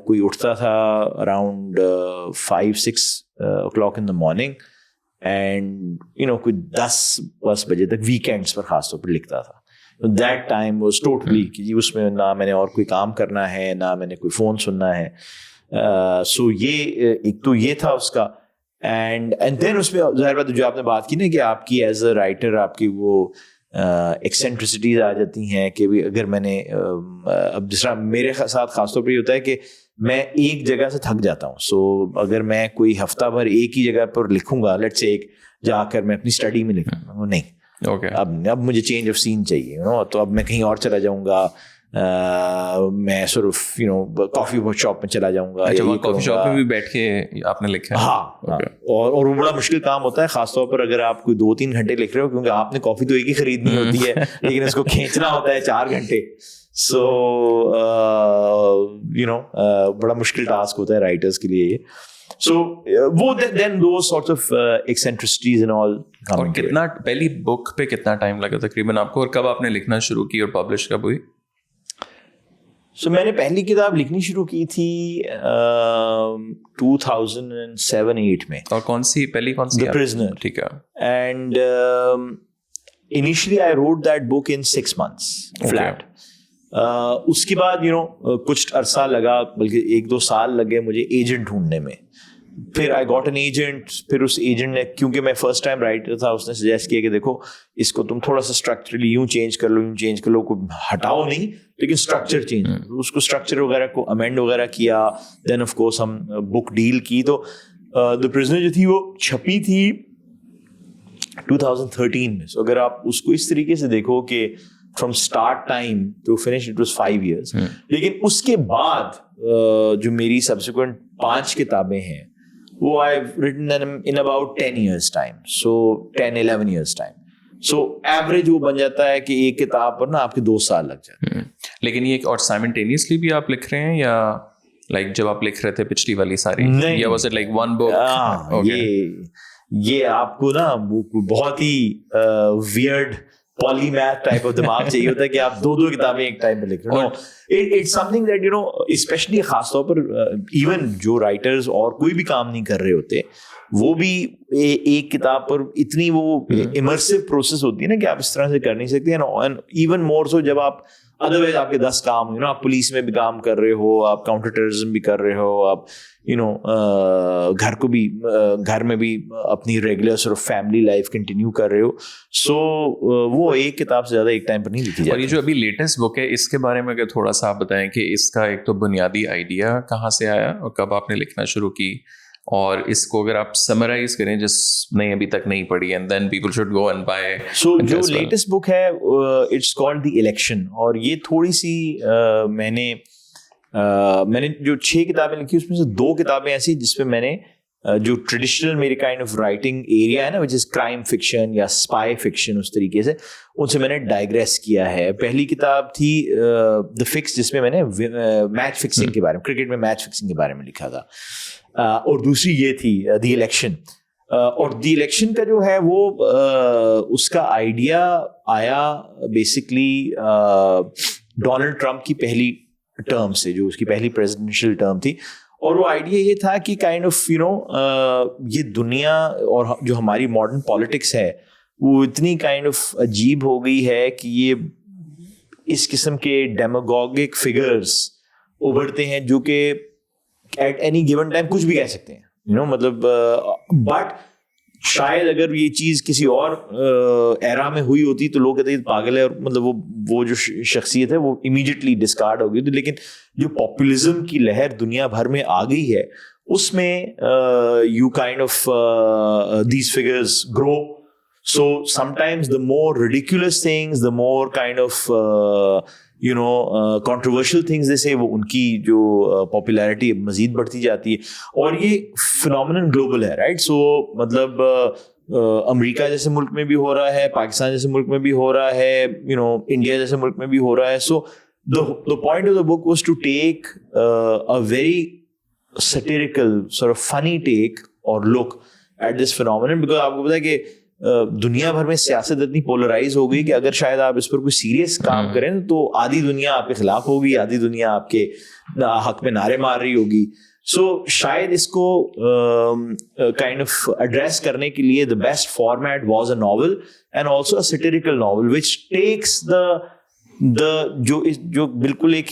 کوئی اٹھتا تھا around 5-6 o'clock in the morning and کوئی 10-10 بجے تک ویکینڈس پر خاص طور پر لکھتا تھا. دیٹ ٹائم واز ٹوٹلی کہ جی اس میں نہ میں نے اور کوئی کام کرنا ہے نہ میں نے کوئی فون سننا ہے. سو یہ ایک تو یہ تھا اس کا. اینڈ دین اس میں ظاہر بات جو آپ نے بات کی نا کہ آپ کی ایز اے رائٹر آپ کی وہ ایکسینٹرسٹیز آ جاتی ہیں کہ اگر میں نے اب جس طرح میرے ساتھ خاص طور پہ یہ ہوتا ہے کہ میں ایک جگہ سے تھک جاتا ہوں. سو اگر میں کوئی ہفتہ بھر ایک ہی جگہ پر لکھوں گا, لیٹ سے ایک جا کر میں اپنی اسٹڈی میں لکھوں گا, نہیں, اب مجھے چینج آف سین چاہیے, تو اب میں کہیں اور چلا جاؤں گا, میں sort of کافی شاپ میں چلا جاؤں گا. کافی شاپ میں بھی بیٹھ کے آپ نے لکھا؟ ہاں, اور وہ بڑا مشکل کام ہوتا ہے خاص طور پر اگر آپ کوئی 2-3 گھنٹے لکھ رہے ہو, کیونکہ آپ نے کافی تو ایک ہی خریدنی ہوتی ہے لیکن اس کو کھینچنا ہوتا ہے 4 گھنٹے. سو بڑا مشکل ٹاسک ہوتا ہے رائٹرس کے لیے یہ. سو وہ then those sorts of eccentricities and all. اور کتنا پہلی بک پہ کتنا ٹائم لگا تقریباً آپ کو, اور کب آپ نے لکھنا شروع کی اور پبلش کب ہوئی؟ سو میں نے پہلی کتاب لکھنی شروع کی تھی 2007-8 میں. اور کون سی پہلی کون سی؟ The Prisoner. ٹھیک ہے. And initially I wrote that book in 6 months flat. اس کے بعد کچھ عرصہ لگا, بلکہ 1-2 سال لگے مجھے ایجنٹ ڈھونڈنے میں. پھر آئی گاٹ این ایجنٹ. پھر اس ایجنٹ نے, کیونکہ میں فرسٹ ٹائم رائٹر تھا, اس نے سجیسٹ کیا کہ دیکھو اس کو تم تھوڑا سا اسٹرکچرلی یوں چینج کر لو, کوئی ہٹاؤ نہیں لیکن اسٹرکچر چینج. اس کو اسٹرکچر وغیرہ کو امینڈ وغیرہ کیا. دین آف کورس ہم بک ڈیل کی. تو دا پرزنر جو تھی وہ چھپی تھی 2013 میں. سو اگر آپ اس کو اس طریقے سے دیکھو کہ from start time to finish it was 5 years. لیکن اس کے بعد جو میری سبسیکوینٹ 5 کتابیں ہیں وہ I've written them in about 10 years time. So 10-11 years time. So average وہ بن جاتا ہے کہ ایک کتاب پر نا آپ کے 2 سال لگ جاتے ہیں. لیکن یہ اور سائمنٹینیسلی بھی آپ لکھ رہے ہیں یا لائک جب آپ لکھ رہے تھے پچھلی والی ساری, یا was it like one book? یہ آپ کو نا بہت ہی weird polymath type of دماغ چاہیے ہوتا ہے کہ آپ 2 کتابیں ایک ٹائم پہ لکھ رہے ہو. It's something that especially خاص طور پر ایون جو رائٹرز اور کوئی بھی کام نہیں کر رہے ہوتے وہ بھی ایک کتاب پر اتنی وہ امرسو پروسیس ہوتی ہے نا کہ آپ اس طرح سے کر نہیں سکتے. ایون مور سو جب آپ ادروائز آپ کے 10 کام ہو, آپ پولیس میں بھی کام کر رہے ہو, آپ کاؤنٹر ٹیررزم بھی کر رہے ہو, آپ گھر میں بھی اپنی regular sort of family life continue کر رہے ہو. سو وہ ایک کتاب سے زیادہ ایک ٹائم پر نہیں لکھی جاتی. اور یہ جو ابھی لیٹسٹ بک ہے اس کے بارے میں اگر تھوڑا سا آپ بتائیں کہ اس کا ایک تو بنیادی آئیڈیا کہاں سے آیا اور کب آپ نے لکھنا شروع کی, اور اس کو اگر آپ سمرائز کریں جس نے ابھی تک نہیں پڑھی, and then people should go and buy. So جو لیٹسٹ بک ہے اٹس کالڈ دی الیکشن. اور یہ تھوڑی سی میں نے جو 6 کتابیں لکھی اس میں سے 2 کتابیں ایسی جس پہ میں نے جو ٹریڈیشنل میری کائنڈ آف رائٹنگ ایریا ہے نا وچ از کرائم فکشن یا اسپائی فکشن, اس طریقے سے ان سے میں نے ڈائگریس کیا ہے. پہلی کتاب تھی دا فکس, جس میں میں نے میچ فکسنگ کے بارے میں, کرکٹ میں میچ فکسنگ کے بارے میں لکھا تھا, اور دوسری یہ تھی دی الیکشن. اور دی الیکشن کا جو ہے وہ اس کا آئیڈیا آیا بیسکلی ڈونلڈ ٹرمپ کی پہلی ٹرم سے, جو اس کی پہلی پریزیڈنشیل ٹرم تھی. اور وہ آئیڈیا یہ تھا کہ کائنڈ آف یہ دنیا اور جو ہماری ماڈرن پالیٹکس ہے وہ اتنی کائنڈ آف عجیب ہو گئی ہے کہ یہ اس قسم کے ڈیموگوگک فگرز ابھرتے ہیں جو کہ ایٹ اینی گیون ٹائم کچھ بھی کہہ سکتے ہیں, مطلب بٹ شاید اگر یہ چیز کسی اور ایرا میں ہوئی ہوتی تو لوگ کہتے ہیں پاگل ہے, اور مطلب وہ جو شخصیت ہے وہ امیڈیٹلی ڈسکارڈ ہو گئی. لیکن جو پاپولزم کی لہر دنیا بھر میں آ گئی ہے اس میں you kind of these figures grow. So sometimes the more ridiculous things, the more kind of controversial things they say, وہ ان کی جو popularity مزید بڑھتی جاتی ہے. اور یہ phenomenon global ہے, right? So مطلب امریکہ جیسے ملک میں بھی ہو رہا ہے, پاکستان جیسے ملک میں بھی ہو رہا ہے, انڈیا جیسے ملک میں بھی ہو رہا ہے. So the point of the book was to take a very satirical sort of funny take or look at this phenomenon, because آپ کو پتا ہے کہ دنیا بھر میں سیاست اتنی پولرائز ہو گئی کہ اگر شاید آپ اس پر کوئی سیریس کام کریں تو آدھی دنیا آپ کے خلاف ہوگی, آدھی دنیا آپ کے حق میں نعرے مار رہی ہوگی. سو شاید اس کو کائنڈ آف ایڈریس کرنے کے لیے the best format was a novel and also a satirical novel which takes the جو بالکل ایک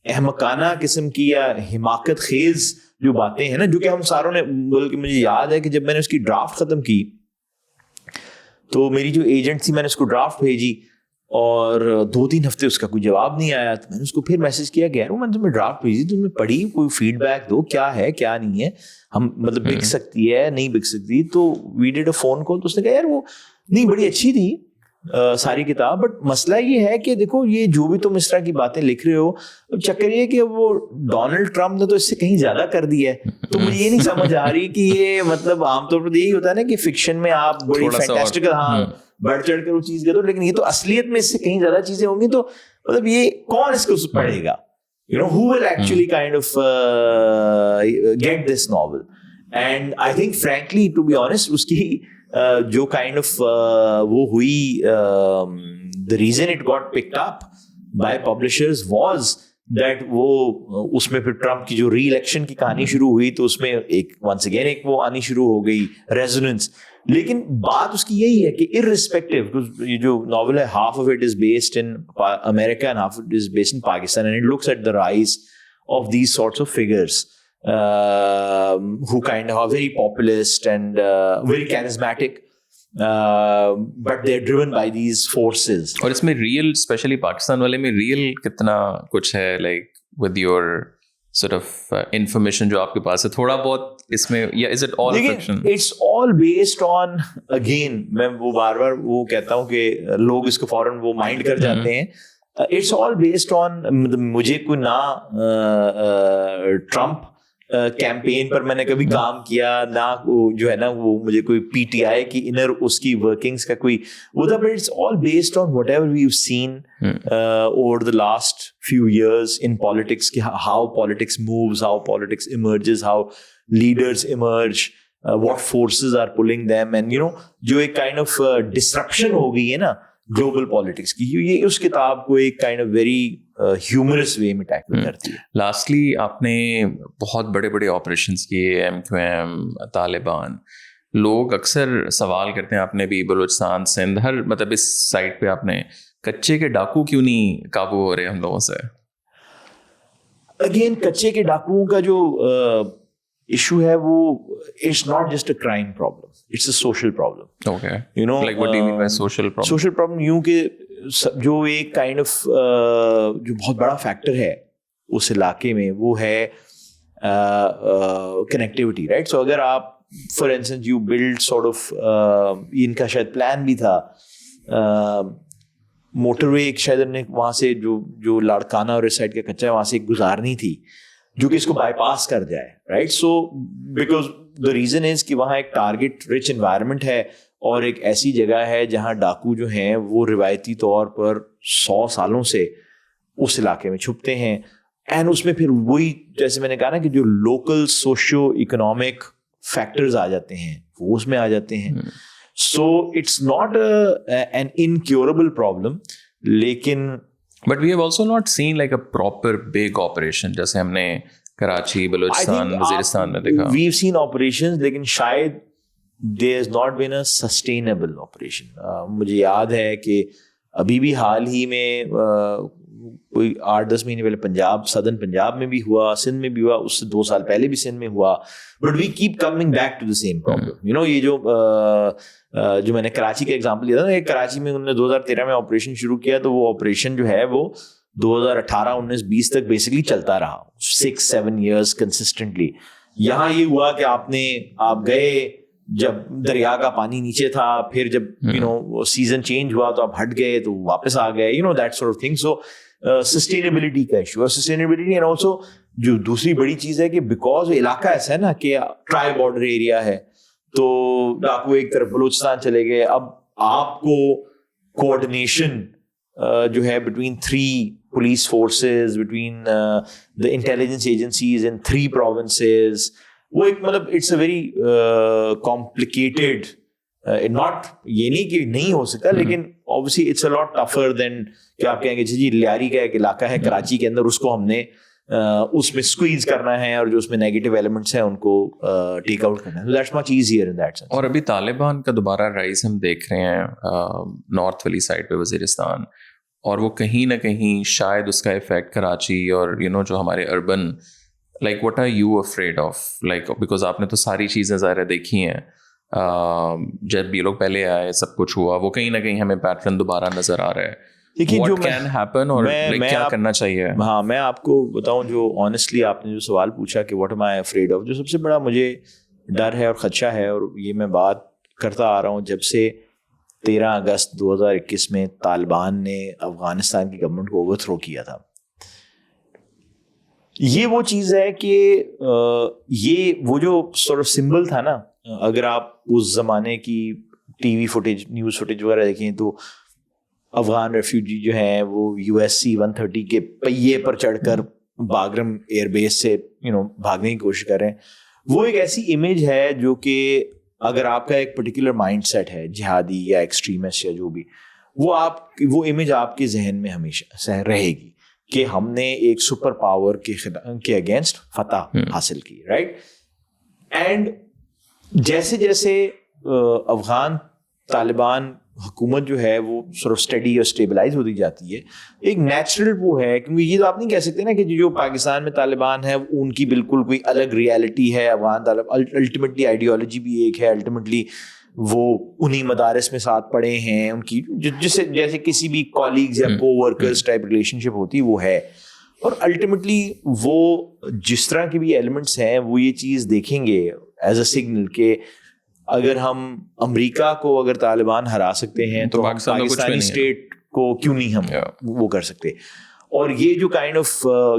احمقانہ قسم کی یا حماقت خیز جو باتیں ہیں نا, جو کہ ہم ساروں نے, بلکہ مجھے یاد ہے کہ جب میں نے اس کی ڈرافٹ ختم کی تو میری جو ایجنٹ تھی, میں نے اس کو ڈرافٹ بھیجی اور 2-3 ہفتے اس کا کوئی جواب نہیں آیا. تو میں نے اس کو پھر میسج کیا کہ یار میں نے تمہیں ڈرافٹ بھیجی, تم نے پڑھی, کوئی فیڈ بیک دو, کیا ہے کیا نہیں ہے, ہم مطلب بک سکتی ہے نہیں بک سکتی. تو we did a phone call. تو اس نے کہا یار وہ نہیں, بڑی اچھی تھی ساری کتاب, بٹ مسئلہ یہ ہے کہ دیکھو یہ جو بھی تم اس طرح کی باتیں لکھ رہے ہو, چکر یہ کہ وہ ڈونلڈ ٹرمپ نے تو اس سے کہیں زیادہ کر دیا ہے. تو مجھے یہ نہیں سمجھ آ رہی کہ یہ مطلب عام طور پر یہی ہوتا ہے نا کہ فکشن میں آپ بڑی فینٹاسٹیکل بڑھ چڑھ کر وہ چیز کہتے ہو, لیکن یہ تو اصلیت میں اس سے کہیں زیادہ چیزیں ہوں گی. تو مطلب یہ کون اس کو پڑھے گا, who will actually kind of get this novel. And I think frankly to be honest اس کی جو کائنڈ آف وہ ہوئی, the reason it got picked up by publishers was that وہ اس میں پھر ٹرمپ کی جو ری الیکشن کی کہانی شروع ہوئی تو اس میں ایک ونس اگین ایک وہ آنی شروع ہو گئی ریزوننس. لیکن بات اس کی یہی ہے کہ irrespective, یہ جو ناول ہے half of it is based in America and half of it is based in Pakistan, and it looks at the rise of these sorts of figures who kind of are very populist and very charismatic, but they're driven by these forces. اور اس میں real, especially Pakistan والے میں real کتنا کچھ ہے, like with your sort of information جو آپ کے پاس ہے تھوڑا بہت اس میں, یا is it all fiction? It's all based on, again میں وہ بار بار وہ کہتا ہوں کہ لوگ اس کو فوراً وہ مائنڈ کر جاتے ہیں. It's all based on, مجھے کوئی نہ ٹرمپ کیمپین پر میں نے کبھی کام کیا, نہ جو ہے نا وہ مجھے کوئی پی ٹی آئی کی انر اس کی ورکنگس کا کوئی وہ تھا, but it's all based on whatever we have seen over the last few years in politics, کہ how politics moves, how politics emerges, how leaders emerge, what forces are pulling them, and جو ایک kind of disruption ہو گئی ہے نا global politics کی, یہ اس کتاب کو ایک kind of very humorous way میں ٹیکل کرتی ہے. لاسٹلی آپ نے بہت بڑے بڑے آپریشنس کیے, MQM, طالبان, لوگ اکثر سوال کرتے ہیں, آپ نے بھی بلوچستان, سندھ, ہر مطلب اس سائٹ پہ آپ نے, کچے کے ڈاکو کیوں نہیں قابو ہو رہے ہم لوگوں سے؟ اگین کچے کے ڈاکوؤں کا جو ایشو ہے وہ it's not just a crime problem, it's a social problem. Okay. Like what do you mean by social problem? Social problem یوں کہ جو ایک کائنڈ آف جو بہت بڑا فیکٹر ہے اس علاقے میں وہ ہے کنیکٹیوٹی, رائٹ. سو اگر آپ for instance you build sort of, ان کا شاید پلان بھی تھا موٹر وے ایک, شاید نے وہاں سے جو لاڑکانہ اور اس سائڈ کا کچا ہے وہاں سے ایک گزارنی تھی, جو کہ اس کو بائی پاس کر جائے, right. So because the reason is کہ وہاں ایک ٹارگیٹ رچ انوائرمنٹ ہے اور ایک ایسی جگہ ہے جہاں ڈاکو جو ہیں وہ روایتی طور پر 100 سالوں سے اس علاقے میں چھپتے ہیں. اینڈ اس میں پھر وہی جیسے میں نے کہا نا کہ جو لوکل سوشیو اکنامک فیکٹرز آ جاتے ہیں وہ اس میں آ جاتے ہیں. So it's not an incurable problem, لیکن but we have also not seen like a proper big operation جیسے ہم نے کراچی, بلوچستان, وزیرستان میں دیکھا. ویو سین آپریشنز, لیکن شاید there has not been a sustainable operation. مجھے یاد ہے کہ ابھی بھی حال ہی میں کوئی 8-10 مہینے پہلے پنجاب, سدرن پنجاب میں بھی ہوا, سندھ میں بھی ہوا, اس سے 2 سال پہلے بھی سندھ میں ہوا. But we keep coming back to the same problem. You know یہ جو میں نے کراچی کا ایگزامپل دیا تھا نا, کراچی میں انہوں نے 2013 میں آپریشن شروع کیا, تو وہ آپریشن جو ہے وہ 2018, 19, 20 تک بیسکلی چلتا رہا, 6-7 years کنسسٹنٹلی. یہاں یہ ہوا کہ آپ گئے جب دریا کا پانی نیچے تھا, پھر جب سیزن چینج ہوا تو آپ ہٹ گئے تو واپس آ گئے, that sort of thing. So sustainability کا ایشو, اور سسٹینیبلٹی اینڈ آلسو جو دوسری بڑی چیز ہے کہ بیکاز علاقہ ایسا ہے نا کہ ٹرائی بارڈر ایریا ہے, تو ڈاکو ایک طرف بلوچستان چلے گئے. اب آپ کو کوآرڈینیشن جو ہے between 3 police forces, between the intelligence agencies in 3 provinces, وہ ایک مطلب it's a very complicated, not یہ نہیں کہ نہیں ہو سکتا, لیکن obviously it's a lot tougher than کہ آپ کہیں گے جی لیاری کا ایک علاقہ ہے کراچی کے اندر, اس کو ہم نے اس میں اسکویز کرنا ہے اور جو اس میں نیگیٹو ایلیمنٹس ہیں ان کو ٹیک آؤٹ کرنا ہے. So that's much easier in that sense. اور ابھی طالبان کا دوبارہ رائز ہم دیکھ رہے ہیں نارتھ والی سائڈ پہ, وزیرستان, اور وہ کہیں نہ کہیں شاید اس کا افیکٹ کراچی اور جو ہمارے urban, like what are you afraid of, like because آپ نے تو ساری چیزیں ظاہر دیکھی ہیں, جب یہ لوگ پہلے آئے سب کچھ ہوا, وہ کہیں نہ کہیں ہمیں پیٹرن دوبارہ نظر آ رہا ہے. What can happen اور کیا کرنا چاہیے؟ ہاں میں آپ کو بتاؤں, جو آنیسٹلی آپ نے جو سوال پوچھا کہ what am I afraid of, جو سب سے بڑا مجھے ڈر ہے اور خدشہ ہے, اور یہ میں بات کرتا آ رہا ہوں جب سے 13 اگست 2021 میں طالبان نے افغانستان کی گورنمنٹ کو اوور تھرو کیا تھا. یہ وہ چیز ہے کہ یہ وہ جو سورٹ آف سمبل تھا نا, اگر آپ اس زمانے کی T V footage, news footage وغیرہ دیکھیں تو افغان ریفیوجی جو ہیں وہ USC-130 کے پہیے پر چڑھ کر باگرم ایئر بیس سے بھاگنے کی کوشش کر رہے ہیں. وہ ایک ایسی امیج ہے جو کہ اگر آپ کا ایک پرٹیکولر مائنڈ سیٹ ہے جہادی یا ایکسٹریمسٹ یا جو بھی, وہ امیج آپ کے ذہن میں ہمیشہ رہے گی کہ ہم نے ایک سپر پاور کے اگینسٹ فتح حاصل کی, رائٹ. اینڈ جیسے جیسے افغان طالبان حکومت جو ہے وہ سورٹ اسٹڈی اور اسٹیبلائز ہوتی جاتی ہے, ایک نیچرل وہ ہے, کیونکہ یہ تو آپ نہیں کہہ سکتے نا کہ جو پاکستان میں طالبان ہے ان کی بالکل کوئی الگ ریالٹی ہے. افغان طالبان الٹیمیٹلی آئیڈیالوجی بھی ایک ہے, الٹیمیٹلی وہ انہی مدارس میں ساتھ پڑھے ہیں, ان کی جیسے کسی بھی کالیگز یا کو ورکرز ٹائپ ریلیشن شپ ہوتی وہ ہے. اور الٹیمیٹلی وہ جس طرح کے بھی ایلیمنٹس ہیں وہ یہ چیز دیکھیں گے ایز اے سگنل کہ اگر ہم امریکہ کو اگر طالبان ہرا سکتے ہیں تو پاکستانی اسٹیٹ کو کیوں نہیں ہم وہ کر سکتے. اور یہ جو کائنڈ آف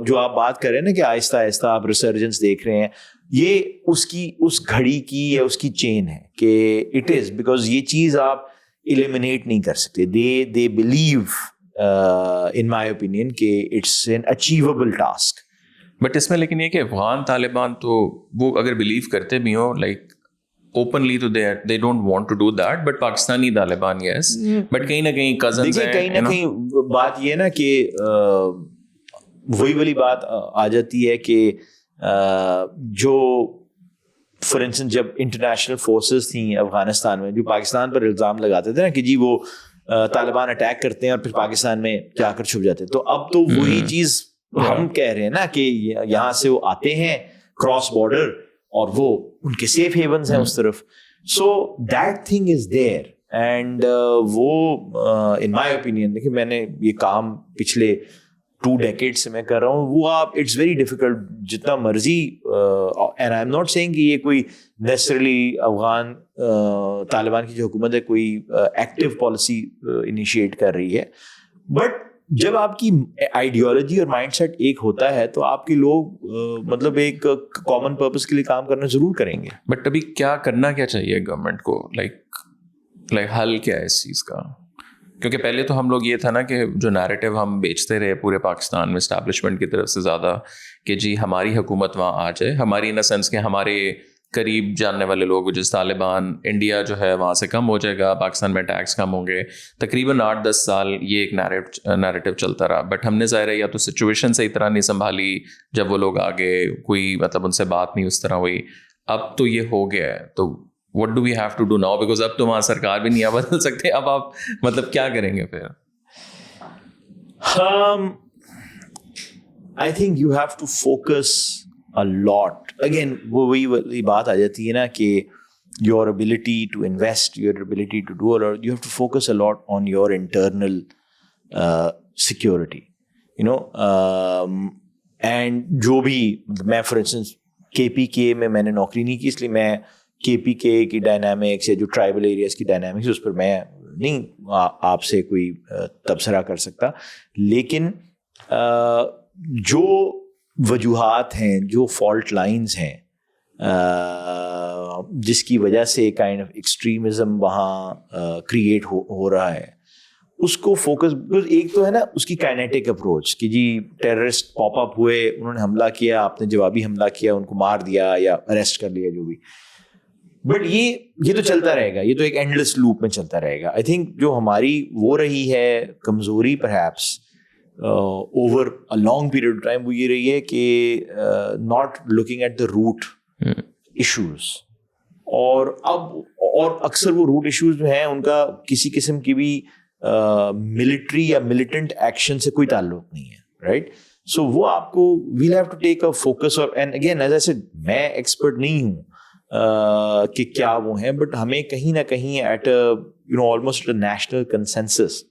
جو آپ بات کر رہے ہیں نا کہ آہستہ آہستہ آپ ریسرجنس دیکھ رہے ہیں, یہ اس گھڑی کی یا اس کی چین ہے کہ اٹ از بیکاز یہ چیز آپ ایلیمینیٹ نہیں کر سکتے. They believe in my opinion کہ it's an achievable task. But اس میں لیکن یہ کہ افغان طالبان تو وہ اگر بلیو کرتے بھی ہوں like openly to they don't want to do that, but Pakistani Taliban yes, but کہیں نہ کہیں cousins ہیں, کہیں نہ کہیں بات یہ نا کہ وہی والی بات آ جاتی ہے کہ جو فار انسٹنس جب انٹرنیشنل فورسز تھیں افغانستان میں جو پاکستان پر الزام لگاتے تھے نا کہ جی وہ طالبان اٹیک کرتے ہیں اور پھر پاکستان میں جا کر چھپ جاتے ہیں, تو اب تو وہی چیز ہم کہہ رہے ہیں نا کہ یہاں سے وہ آتے ہیں کراس بارڈر اور وہ ان کے سیف ہیونز ہیں اس طرف. So that thing is there and وہ ان مائی اوپینین, دیکھیے میں نے یہ کام پچھلے 2 decades سے میں کر رہا ہوں, وہ آپ اٹس ویری ڈیفیکلٹ جتنا مرضی, and I am not saying کہ یہ کوئی نیسسریلی افغان طالبان کی جو حکومت ہے کوئی ایکٹیو پالیسی انیشیٹ کر رہی ہے, بٹ جب آپ کی آئیڈیالوجی اور مائنڈ سیٹ ایک ہوتا ہے تو آپ کے لوگ مطلب ایک کامن پرپز کے لیے کام کرنا ضرور کریں گے. بٹ ابھی کیا کرنا کیا چاہیے گورنمنٹ کو, لائک حل کیا ہے اس چیز کا؟ کیونکہ پہلے تو ہم لوگ یہ تھا نا کہ جو نیریٹو ہم بیچتے رہے پورے پاکستان میں اسٹیبلشمنٹ کی طرف سے زیادہ کہ جی ہماری حکومت وہاں آ جائے, ہماری ان سینس کہ ہمارے قریب جاننے والے لوگ جیسے طالبان, انڈیا جو ہے وہاں سے کم ہو جائے گا, پاکستان میں ٹیکس کم ہوں گے. تقریباً 8-10 سال یہ ایک نیریٹو چلتا رہا. بٹ ہم نے ظاہر ہے یا تو سچویشن صحیح طرح نہیں سنبھالی جب وہ لوگ آگے, کوئی مطلب ان سے بات نہیں اس طرح ہوئی. اب تو یہ ہو گیا ہے, تو what do we have to do now? Because اب تو وہاں سرکار بھی نہیں بدل سکتے. اب آپ مطلب کیا کریں گے پھر؟ I think you have to focus a lot. Again, وہی بات آ جاتی ہے نا کہ your ability to invest, your ability to do a lot, you have to focus a lot on your internal security, you know. And جو بھی میں for instance KPK میں نے نوکری نہیں کی, اس لیے میں KPK کی ڈائنامکس یا جو ٹرائبل ایریاز کی ڈائنامکس اس پر میں نہیں آپ سے کوئی تبصرہ کر سکتا. لیکن جو وجوہات ہیں, جو فالٹ لائنز ہیں جس کی وجہ سے کائنڈ آف ایکسٹریمزم وہاں کریٹ ہو رہا ہے, اس کو فوکس. ایک تو ہے نا اس کی کائنیٹک اپروچ کہ جی ٹیررسٹ پاپ اپ ہوئے, انہوں نے حملہ کیا, آپ نے جوابی حملہ کیا, ان کو مار دیا یا اریسٹ کر لیا, جو بھی. بٹ یہ تو چلتا رہے گا, یہ تو ایک اینڈلیس لوپ میں چلتا رہے گا. آئی تھنک جو ہماری وہ رہی ہے کمزوری perhaps over a long period of time, وہ یہ رہی ہے کہ not looking at the root issues. اور اکثر وہ روٹ ایشوز جو ہیں ان کا کسی قسم کی بھی ملٹری یا ملیٹنٹ ایکشن سے کوئی تعلق نہیں ہے, رائٹ. سو وہ آپ کو well have to take a focus. اور and again as I said, میں ایکسپرٹ نہیں ہوں کہ کیا وہ ہیں, بٹ ہمیں کہیں نہ کہیں at you know almost national consensus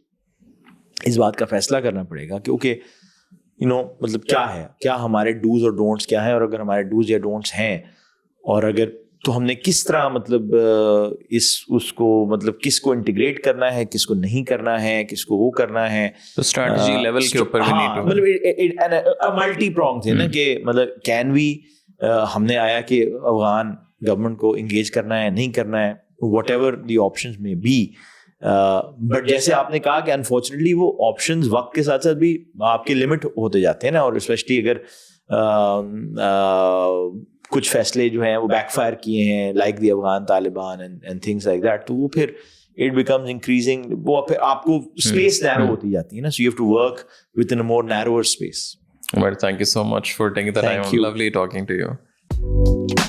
اس بات کا فیصلہ کرنا پڑے گا کہ اوکے یو نو مطلب کیا ہے, کیا ہمارے ڈوز اور ڈونٹس کیا ہیں, اور اگر ہمارے ڈوز یا ڈونٹس ہیں اور اگر تو ہم نے کس طرح مطلب اس کو مطلب کس کو انٹیگریٹ کرنا ہے, کس کو نہیں کرنا ہے, کس کو وہ کرنا ہے. تو اسٹریٹجی لیول کے اوپر مطلب ملٹی پرونگ تھے نا کہ مطلب کین وی, ہم نے آیا کہ افغان گورنمنٹ کو انگیج کرنا ہے, نہیں کرنا ہے, واٹ ایور دی آپشنز میں بی. بٹ جیسے آپ نے کہا کہ انفارچونیٹلی وہ آپشنز وقت کے ساتھ ساتھ بھی آپ کے لمٹ ہوتے جاتے ہیں نا, اور اسپیشلی اگر کچھ فیصلے جو ہیں وہ بیک فائر کیے ہیں like the Afghan Taliban and things like that, تو وہ پھر اٹ بیکمز انکریزنگ, وہ پھر آپ کو اسپیس نیرو ہوتی جاتی ہے نا. So you have to work within a more narrower space. Thank you so much for taking the time. Lovely talking to you.